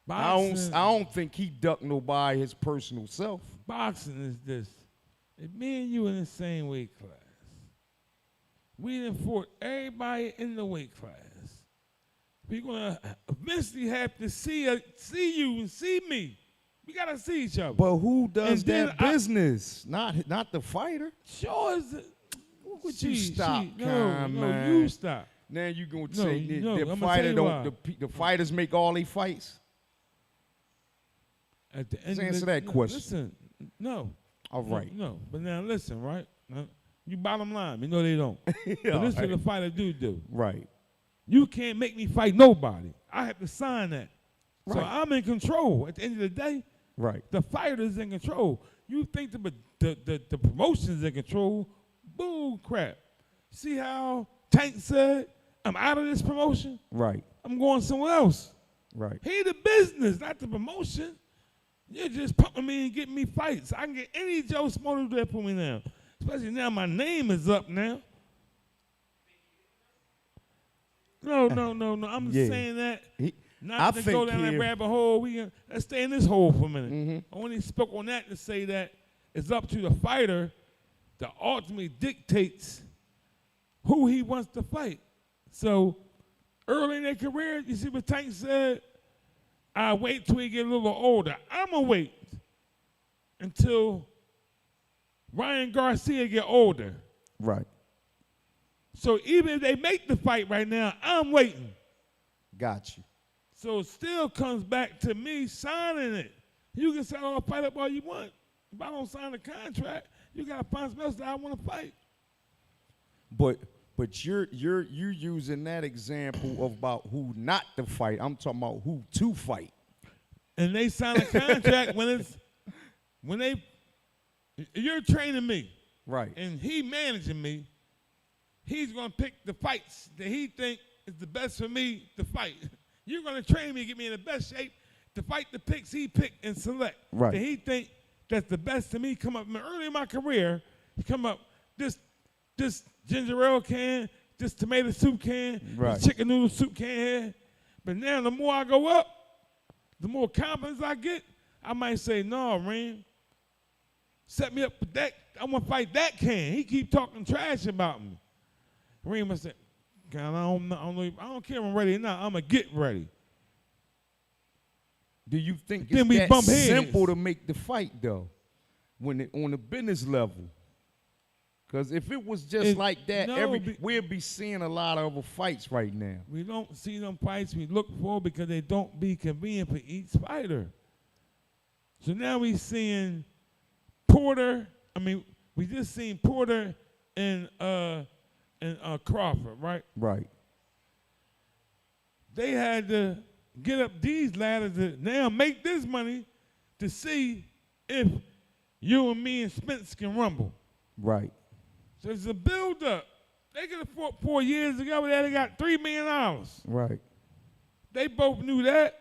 Boxing, I don't think he ducked nobody his personal self. boxing is this. If me and you in the same weight class, we done fought everybody in the weight class. We're gonna eventually have to see you and see me. We gotta see each other. But who does And then that business? Not the fighter. Sure is it. Would you stop, no, man? you stop. Now you gonna No, say no, the I'ma fighter tell you don't why. the fighters make all their fights? At the Just end answer of that question. Listen, no. All right. No, but now listen, right? You bottom line. You know they don't. Yeah, But this is right. what the fighter do. Right. You can't make me fight nobody. I have to sign that. So Right. I'm in control. At the end of the day, Right. the fighter's in control. You think the promotion's in control? Bull crap. See how Tank said, I'm out of this promotion? Right. I'm going somewhere else. Right. He the business, not the promotion. You're just pumping me and getting me fights. I can get any Joe Smo to put me down. Especially now my name is up now. No. I'm just Yeah. saying that. I Not to go think down that here- rabbit hole. Let's stay in this hole for a minute. Mm-hmm. I only spoke on that to say that it's up to the fighter that ultimately dictates who he wants to fight. So early in their career, you see what Tank said? I wait till he get a little older. I'm going to wait until Ryan Garcia get older. Right. So even if they make the fight right now, I'm waiting. Got you. So it still comes back to me signing it. You can say, "Oh, fight up all you want." If I don't sign the contract, you gotta find somebody else that I want to fight. But you're using that example about who not to fight. I'm talking about who to fight. And they sign a contract you're training me, Right. and he managing me. He's gonna pick the fights that he think is the best for me to fight. You're gonna train me and get me in the best shape to fight the picks he picked and select. Right. That he think that's the best to me. Come up early in my career, he come up this ginger ale can, this tomato soup can, Right. this chicken noodle soup can here. But now the more I go up, the more confidence I get, I might say, "No, Reem, set me up for that. I want to fight that can." He keep talking trash about me. Reem, I said, "God, I don't care if I'm ready or not. I'm going to get ready." Do you think Then it's we that bump heads. simple to make the fight though, on the business level? Because if it was just like that, we'd be seeing a lot of other fights right now. We don't see them fights we look for because they don't be convenient for each fighter. So now we seeing Porter. We just seen Porter and Crawford, right? Right. They had to get up these ladders to now make this money to see if you and me and Spence can rumble. Right. So it's a build-up. They could have fought 4 years ago. They got $3 million. Right. They both knew that.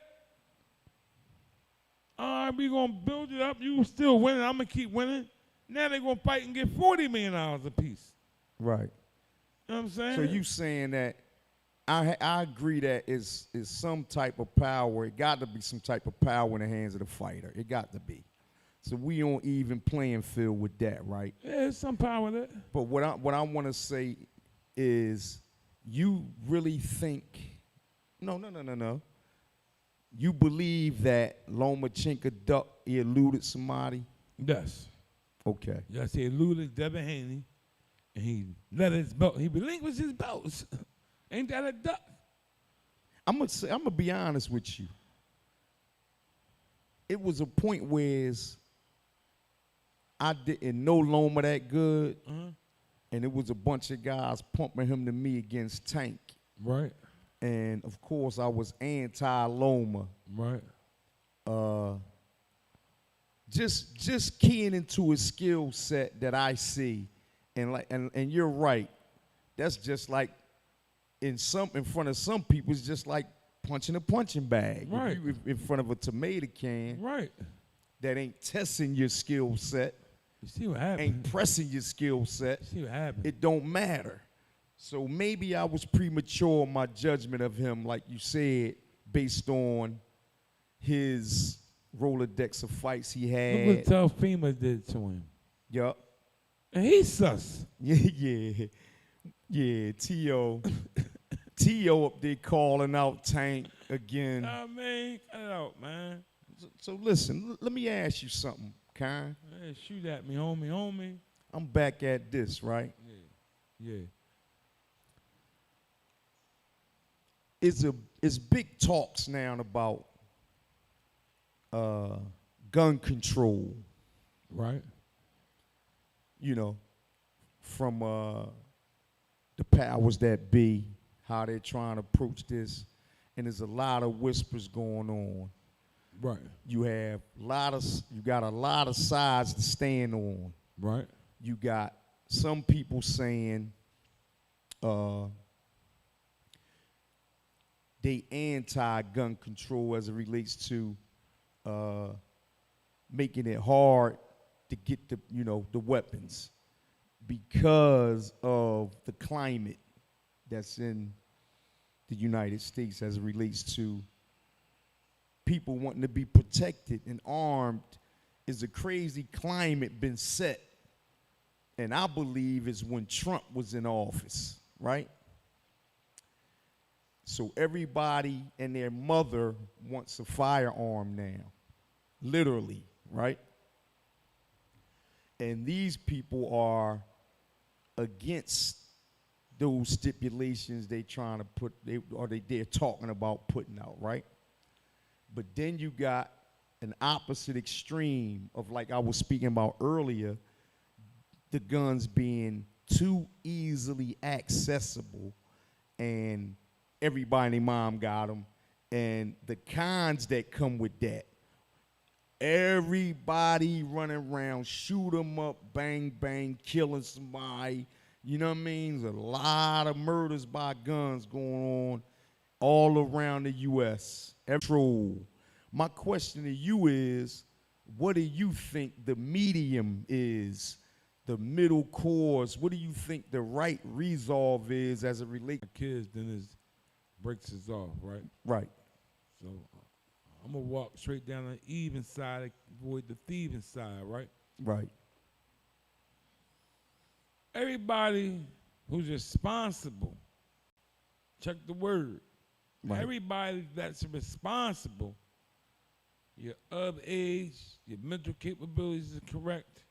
All right, we going to build it up. You still winning. I'm going to keep winning. Now they're going to fight and get $40 million a piece. Right. You know what I'm saying? So you saying that I agree that is some type of power. It got to be some type of power in the hands of the fighter. It got to be. So we on even playing field with that, right? Yeah, there's some power there. But what I want to say is, you really think? No. You believe that Lomachenko ducked, he eluded somebody? Yes. Okay. Yes, he eluded Devin Haney, and he let his belt. He relinquished his belts. Ain't that a duck? I'm gonna be honest with you. It was a point where I didn't know Loma that good, and it was a bunch of guys pumping him to me against Tank. Right. And of course, I was anti-Loma. Right. Just keying into his skill set that I see, and you're right. That's just like in front of some people, it's just like punching a punching bag. Right. If you in front of a tomato can, Right. that ain't testing your skill set, You see what happened? ain't pressing your skill set, You see what happened? it don't matter. So maybe I was premature in my judgment of him, like you said, based on his Rolodex of fights he Look what had. Telfima did to him. Yup. And he's sus. Yeah, T.O. up there calling out Tank again. I mean, cut it out, man. So listen, let me ask you something, Kyle. Hey, shoot at me, homie. I'm back at this, right? Yeah. It's big talks now about gun control, Right. you know, from the powers that be, how they're trying to approach this, and there's a lot of whispers going on. Right. You got a lot of sides to stand on. Right. You got some people saying they anti-gun control as it relates to making it hard to get the weapons because of the climate that's in the United States as it relates to people wanting to be protected and armed. Is a crazy climate been set, and I believe is when Trump was in office, right? So everybody and their mother wants a firearm now, literally, right? And these people are against those stipulations they're talking about putting out, right? But then you got an opposite extreme of, like I was speaking about earlier, the guns being too easily accessible and everybody and their mom got them, and the cons that come with that. Everybody running around, shoot 'em up, bang, bang, killing somebody. You know what I mean? There's a lot of murders by guns going on all around the U.S. Control. My question to you is, what do you think the medium is, the middle course? What do you think the right resolve is as it relates? Kids, then his brakes is off, right? Right. So I'm going to walk straight down the even side, avoid the thieving side, right? Right. Everybody who's responsible, check the word. Right. Everybody that's responsible, your of age, your mental capabilities are correct,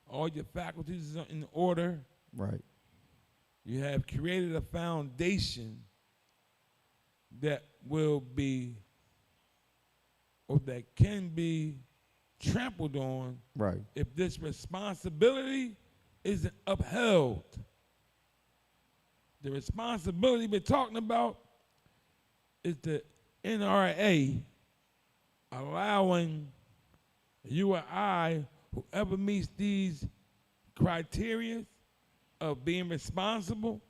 all your faculties are in order. Right. You have created a foundation that will be, or that can be trampled on, Right. if this responsibility isn't upheld. The responsibility we're talking about is the NRA allowing you or I, whoever meets these criteria of being responsible,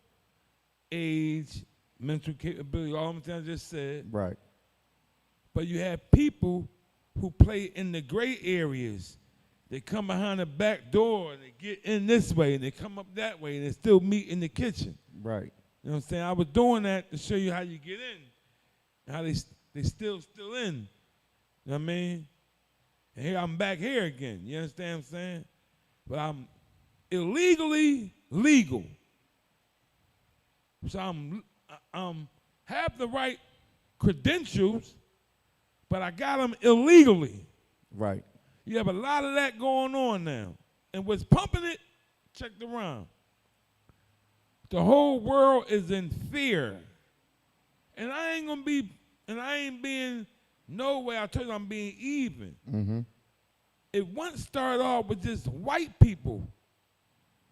age, mental capability, all the things I just said. Right. But you have people who play in the gray areas. They come behind the back door and they get in this way and they come up that way and they still meet in the kitchen. Right. You know what I'm saying? I was doing that to show you how you get in, and how they still in. You know what I mean? And here I'm back here again. You understand what I'm saying? But I'm illegally legal. So I'm have the right credentials, but I got them illegally. Right. You have a lot of that going on now. And what's pumping it, check the rhyme. The whole world is in fear. And I ain't being no way, I told you I'm being even. Mm-hmm. It once started off with just white people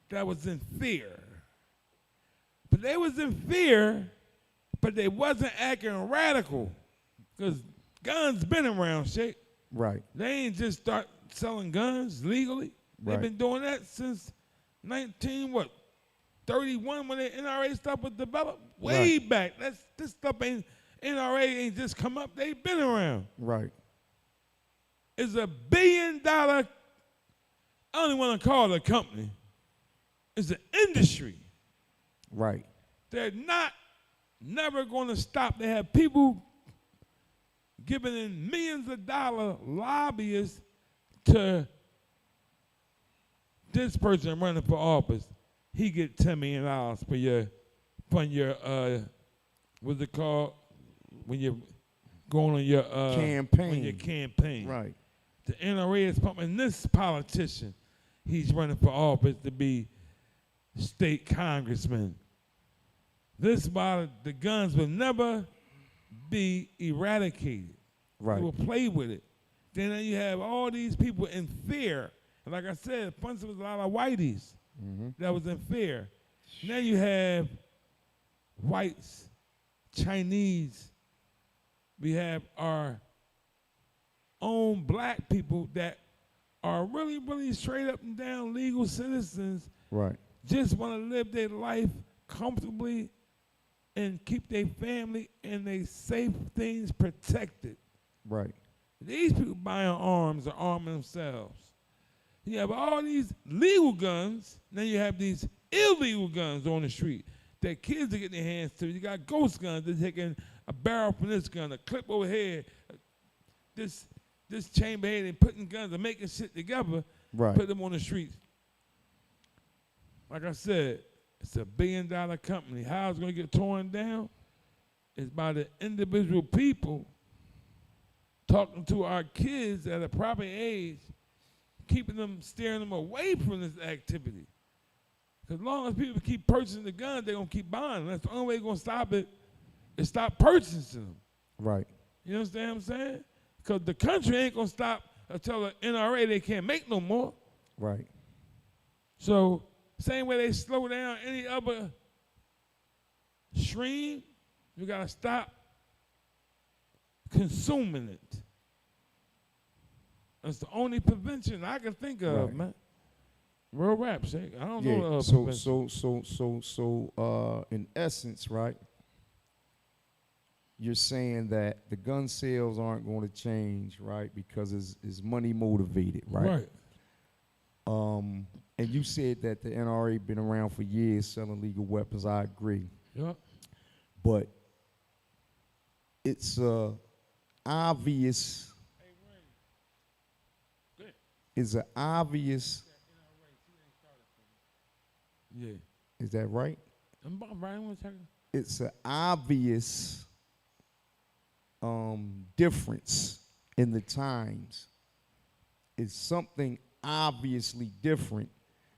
that was in fear. But they was in fear, but they wasn't acting radical. Because guns been around, shit. Right. They ain't just start selling guns legally. Right. They've been doing that since 1930 31 when the NRA stuff was developed. Way back. This stuff ain't, NRA ain't just come up. They been around. Right. It's $1 billion, I don't even want to call it a company. It's an industry. Right. They're never going to stop. They have people giving in millions of dollars lobbyists to this person running for office. He get $10 million for your what's it called? When you're going on your campaign. On your campaign. Right. The NRA is pumping this politician. He's running for office to be state congressman. This why the guns will never be eradicated. Right. They will play with it. Then you have all these people in fear. And like I said, once there was a lot of whiteys that was in fear. Now you have whites, Chinese. We have our own black people that are really, really straight up and down legal citizens. Right. Just want to live their life comfortably and keep their family and their safe things protected. Right. These people buying arms are arming themselves. You have all these legal guns, then you have these illegal guns on the street that kids are getting their hands to. You got ghost guns, they're taking a barrel from this gun, a clip over here, this chamber head, and putting guns and making shit together, Right. put them on the streets. Like I said, it's $1 billion company. How it's going to get torn down is by the individual people talking to our kids at a proper age, keeping them, steering them away from this activity. Because as long as people keep purchasing the guns, they're going to keep buying them. That's the only way they're going to stop it is stop purchasing them. Right. You understand what I'm saying? Because the country ain't going to stop until the NRA they can't make no more. Right. So same way they slow down any other stream, you got to stop consuming it. That's the only prevention I can think of, Right. man. Real rap, shake. I don't know Yeah. the other prevention. So in essence, right, you're saying that the gun sales aren't going to change, right, because it's money motivated, right? And you said that the NRA been around for years selling legal weapons. I agree. Yep. But it's obvious. It's an obvious. Yeah. Is that right? I'm about right. 1 second. It's an obvious difference in the times. It's something obviously different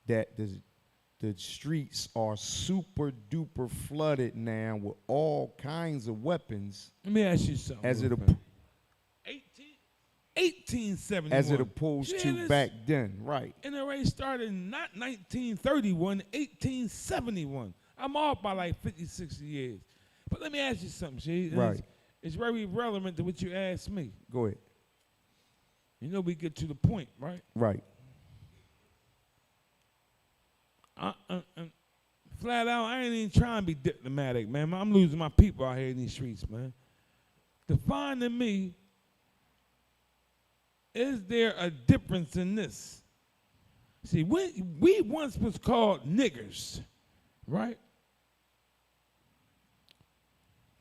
that the streets are super duper flooded now with all kinds of weapons. Let me ask you something. As it 1871. as it opposed to back then, right? NRA started not 1931, 1871. I'm off by like 50, 60 years. But let me ask you something, G. Right. It's very relevant to what you asked me. Go ahead. You know we get to the point, right? Right. Flat out, I ain't even trying to be diplomatic, man. I'm losing my people out here in these streets, man. Define to me, is there a difference in this? See, we once was called niggers, right?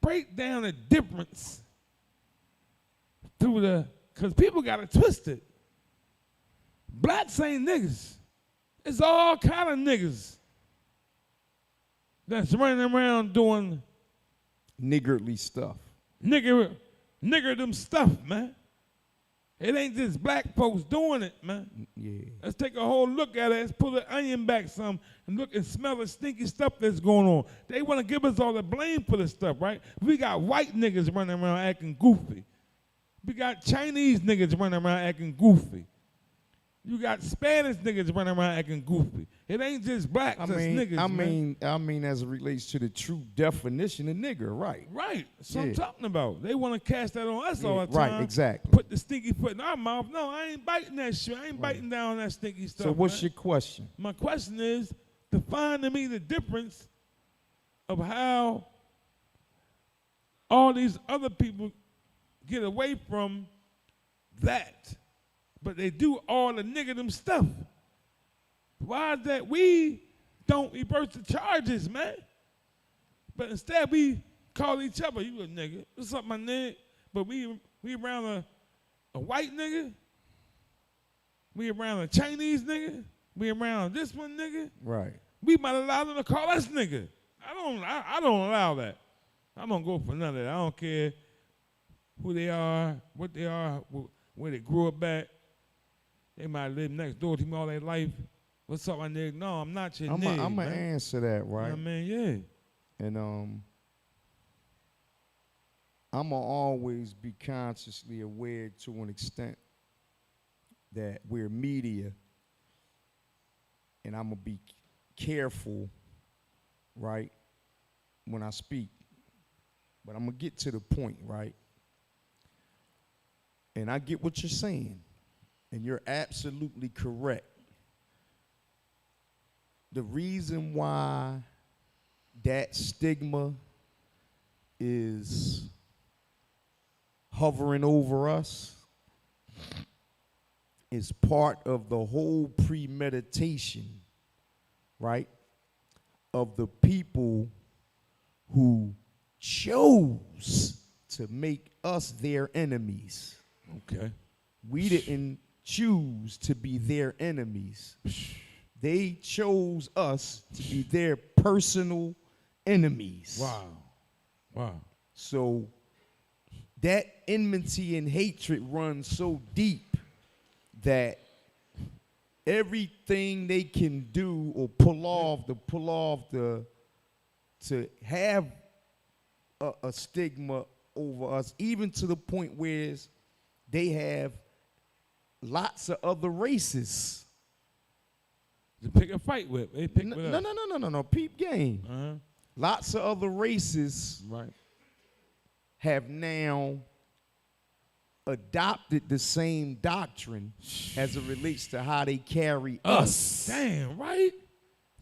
Break down the difference through because people got it twisted. Blacks ain't niggas. It's all kind of niggas that's running around doing Niggardly stuff. niggerdom stuff, man. It ain't just black folks doing it, man. Yeah. Let's take a whole look at it. Let's pull the onion back some and look and smell the stinky stuff that's going on. They want to give us all the blame for the stuff, right? We got white niggas running around acting goofy. We got Chinese niggas running around acting goofy. You got Spanish niggas running around acting goofy. It ain't just blacks, that's niggas, I mean, as it relates to the true definition of nigger, right? Right. That's what I'm Yeah. talking about. They want to cast that on us all the Right, time. exactly. Put the stinky foot in our mouth. No, I ain't biting that shit. I ain't biting down on that stinky stuff. So what's man. your question? My question is, define to me the difference of how all these other people get away from that, but they do all the nigga stuff. Why is that we don't reverse the charges, man? But instead we call each other, you a nigga, what's up, my nigga? But we around a white nigga, we around a Chinese nigga, we around this one nigga. Right. We might allow them to call us nigga. I don't allow that. I don't go for none of that. I don't care who they are, what they are, where they grew up at. They might live next door to me all their life. What's up, my nigga? No, I'm not your nigga. I'm going to answer that, right? You know what I mean, yeah. And I'm going to always be consciously aware to an extent that we're media, and I'm going to be careful, right, when I speak. But I'm going to get to the point, right? And I get what you're saying, and you're absolutely correct. The reason why that stigma is hovering over us is part of the whole premeditation, right, of the people who chose to make us their enemies. Okay. We didn't choose to be their enemies. They chose us to be their personal enemies. Wow. Wow. So that enmity and hatred runs so deep that everything they can do or to have a stigma over us, even to the point where they have lots of other races To pick a fight with. They pick with no, us. no. Peep game. Uh-huh. Lots of other races Right. have now adopted the same doctrine as it relates to how they carry us. Damn, right?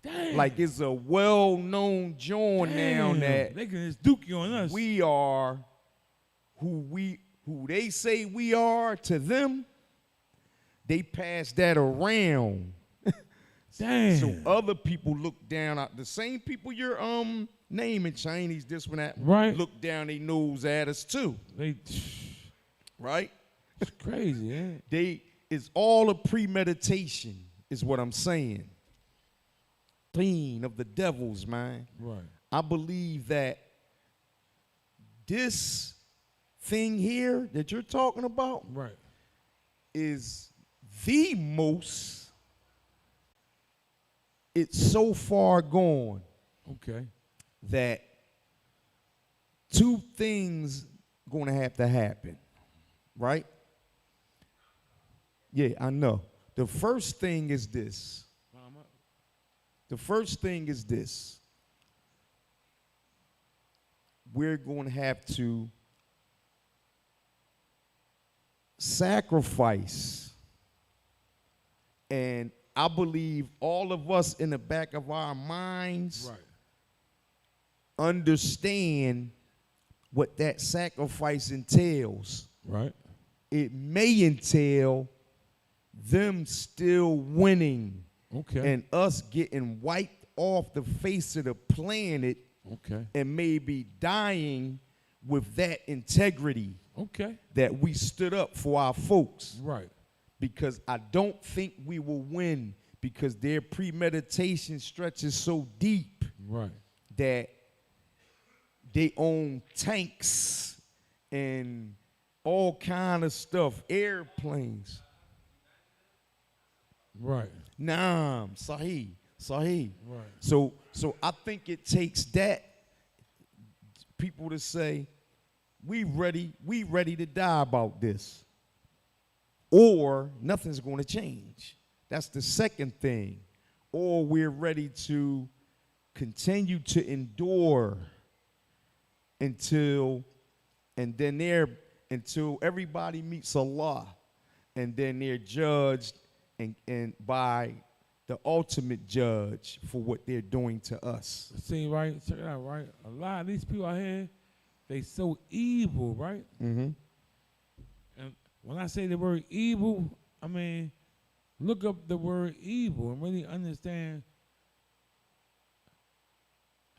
Damn. Like it's a well-known joint now Damn. that They can just duke you on us. we are who they say we are to them. They pass that around. Damn. So other people look down at the same people you're naming, Chinese, this one, that, Right. look down their nose at us too. Right? It's crazy, yeah. It's all a premeditation, is what I'm saying. Clean of the devils, man. Right. I believe that this thing here that you're talking about Right. is the most, it's so far gone Okay. that two things gonna have to happen, right? Yeah, I know. The first thing is this. The first thing is this. We're going to have to sacrifice. And I believe all of us in the back of our minds understand what that sacrifice entails. Right. It may entail them still winning. Okay. And us getting wiped off the face of the planet. Okay. And maybe dying with that integrity. Okay. That we stood up for our folks. Right. Because I don't think we will win because their premeditation stretches so deep. Right. That they own tanks and all kind of stuff, airplanes. Right. Naam, Sahih. Right. So I think it takes that people to say, we ready to die about this. Or nothing's going to change. That's the second thing. Or we're ready to continue to endure until everybody meets Allah, and then they're judged and by the ultimate judge for what they're doing to us. See, right? Check it out, right? A lot of these people out here, they so evil, right? Mm-hmm. And when I say the word evil, I mean, look up the word evil and really understand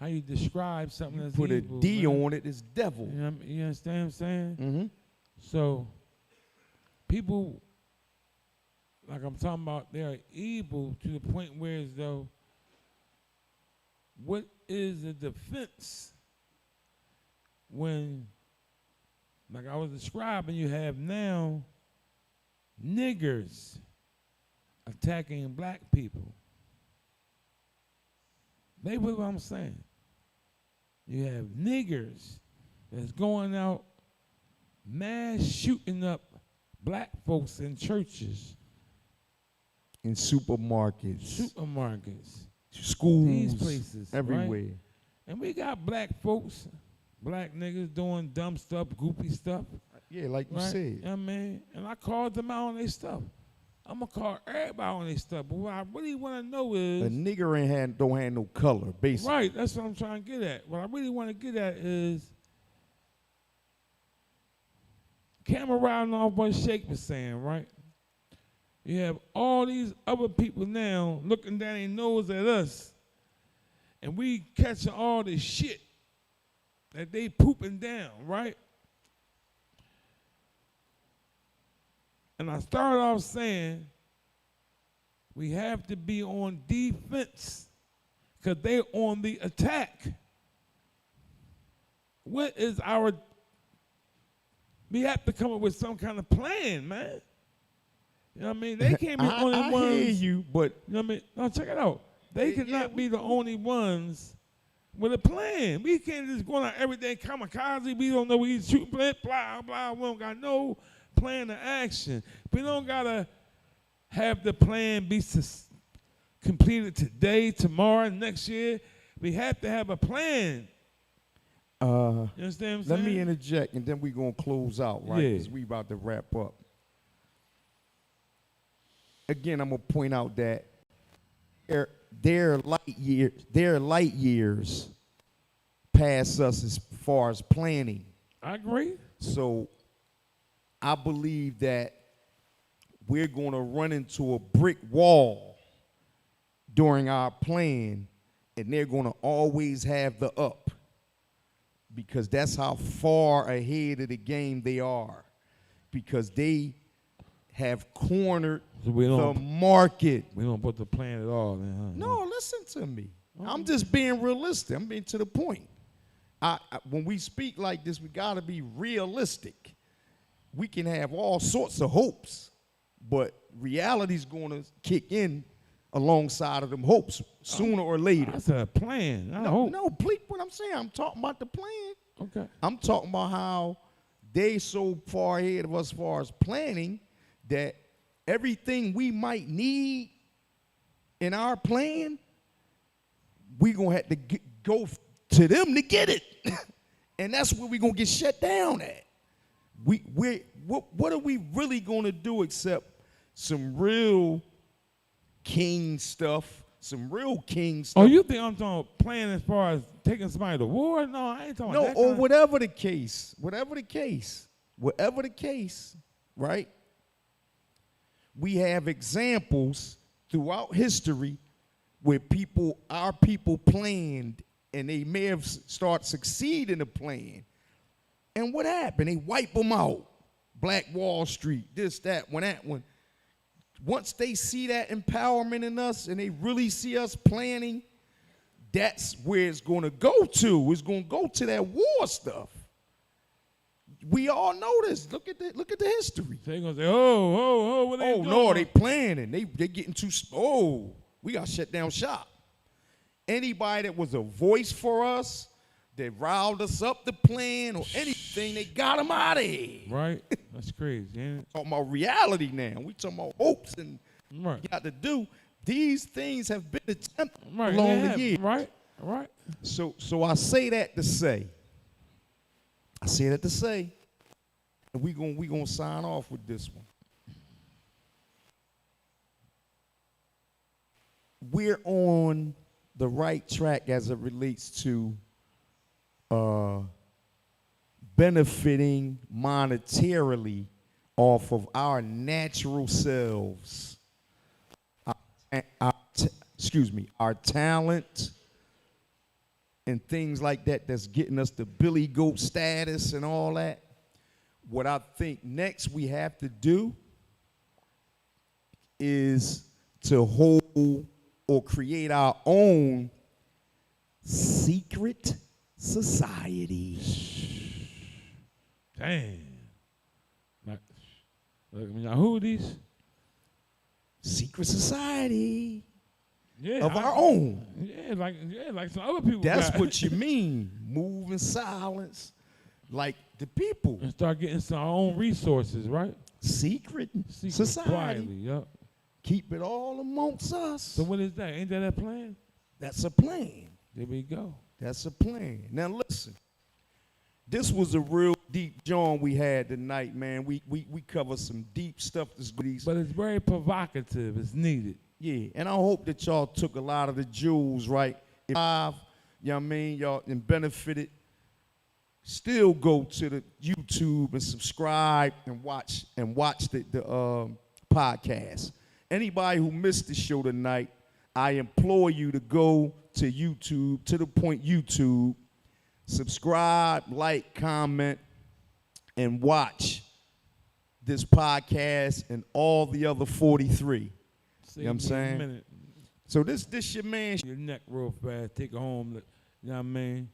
how you describe something that's Put evil. a D man. on it, it's devil. You know what I mean? You understand what I'm saying? Mm-hmm. So, people, like I'm talking about, they're evil to the point where as though, what is the defense when, like I was describing, you have now niggers attacking black people? They what I'm saying. You have niggers that's going out mass shooting up black folks in churches, In supermarkets, schools, these places, everywhere. right? And we got black folks, black niggas doing dumb stuff, goofy stuff. Yeah, like you Right? said. You know what I mean? And I called them out on their stuff. I'm going to call everybody on their stuff. But what I really want to know A is, nigger don't have no color, basically. right, that's what I'm trying to get at. What I really want to get at is, camera riding off what Shake was saying, right? You have all these other people now looking down their nose at us, and we catching all the shit that they pooping down, right? And I started off saying we have to be on defense because they're on the attack. What is our... We have to come up with some kind of plan, man. You know what I mean? They can't be the only ones. I hear you, but You know what I mean? No, check it out. They cannot be the only ones with a plan. We can't just go out every day kamikaze. We don't know we shoot, blah, blah, blah. We don't got no plan of action. We don't got to have the plan be completed today, tomorrow, next year. We have to have a plan. You understand what I'm saying? let me interject, and then we're going to close out, right? Yeah. Because we about to wrap up. Again, I'm going to point out that their light years pass us as far as planning. I agree. So I believe that we're going to run into a brick wall during our plan, and they're going to always have the up, because that's how far ahead of the game they are, because they have cornered So we the don't, market. we don't put the plan at all. Then, huh? No, listen to me. I'm just being realistic. I'm being to the point. When we speak like this, we got to be realistic. We can have all sorts of hopes, but reality's going to kick in alongside of them hopes sooner or later. That's a plan. I hope. No, please, what I'm saying, I'm talking about the plan. Okay. I'm talking about how they so far ahead of us as far as planning that everything we might need in our plan, we going to have to go to them to get it. And that's where we're going to get shut down at. What are we really going to do except some real king stuff, Oh, you think I'm talking plan as far as taking somebody to war? No, I ain't talking No, that or kind whatever the case, right? We have examples throughout history where our people planned, and they may have started succeeding the plan. And what happened? They wipe them out. Black Wall Street, this, that one. Once they see that empowerment in us and they really see us planning, that's where it's going to go to. It's going to go to that war stuff. We all know this. Look at the history. They're going to say, what they doing? No, they planning. They getting too, we got to shut down shop. Anybody that was a voice for us, that riled us up to plan or anything, they got them out of here. Right? That's crazy, ain't it? Talking about reality now. We talking about hopes and Right. got to do. These things have been attempted Right. along yeah, the years. Right. So I say that to say, and we gonna sign off with this one. we're on the right track as it relates to benefiting monetarily off of our natural selves, our talent and things like that that's getting us the Billy Goat status and all that. What I think next we have to do is to hold or create our own secret society. Damn. Now who are these? Secret society Yeah, of our own. Yeah, like some other people. That's got. what you mean. Move in silence, like the people. And start getting some our own resources, right? Secret society. Quietly, yep. Keep it all amongst us. So what is that? Ain't that a plan? That's a plan. There we go. That's a plan. Now listen, this was a real deep John we had tonight, man. We covered some deep stuff. But it's very provocative. It's needed. Yeah, and I hope that y'all took a lot of the jewels, right? If you know what I mean, y'all and benefited. Still go to the YouTube and subscribe and watch the podcast. Anybody who missed the show tonight, I implore you to go to YouTube, To The Point YouTube, subscribe, like, comment, and watch this podcast and all the other 43. You know what I'm saying? Minute. So this your man. Your neck real fast. Take it home. You know what I mean?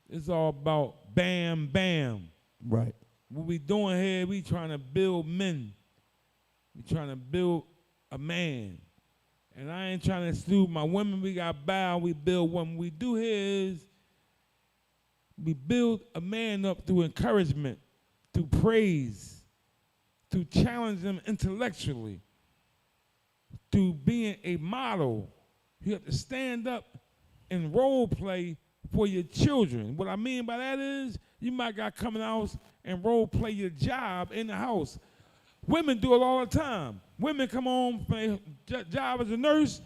It's all about bam, bam. Right. What we doing here, we trying to build men. We trying to build a man. And I ain't trying to salute my women. We got bow, we build women. What we do here is we build a man up through encouragement, through praise, through challenge them intellectually, through being a model. You have to stand up and role play for your children. What I mean by that is you might got coming out and role play your job in the house. Women do it all the time. Women come home from their job as a nurse,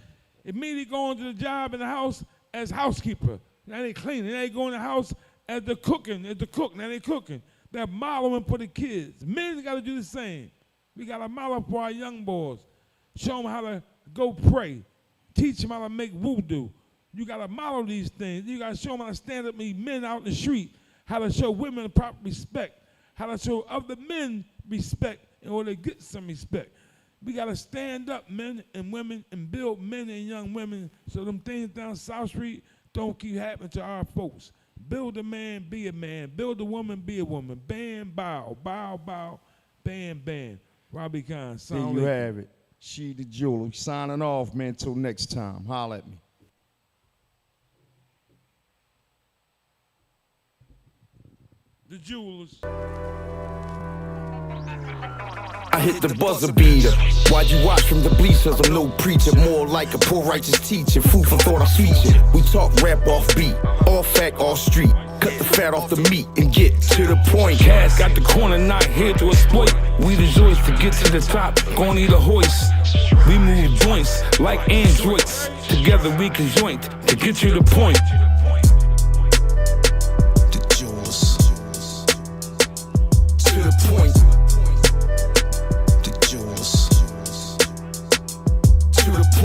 immediately go into the job in the house as housekeeper. Now they cleaning. Now they go in the house as the cook. Now they cooking. They're modeling for the kids. Men got to do the same. We got to model for our young boys. Show them how to go pray. Teach them how to make voodoo. You got to model these things. You got to show them how to stand up and meet men out in the street, how to show women proper respect, how to show other men respect in order to get some respect. We got to stand up, men and women, and build men and young women so them things down South Street don't keep happening to our folks. Build a man, be a man. Build a woman, be a woman. Bam, bow, bow, bow, bam, bam. Robbie Khan, There you have it. She the jeweler. Signing off, man. Till next time. Holla at me. The jewelers. I hit the buzzer beater. Why'd you watch from the bleachers? I'm no preacher, more like a poor righteous teacher. Food for thought I feature. We talk rap off beat, all fact, all street. Cut the fat off the meat and get to the point. Cash got the corner, not here to exploit. We the joys to get to the top, gon' need a hoist. We move joints like androids. Together we can joint to get you the point.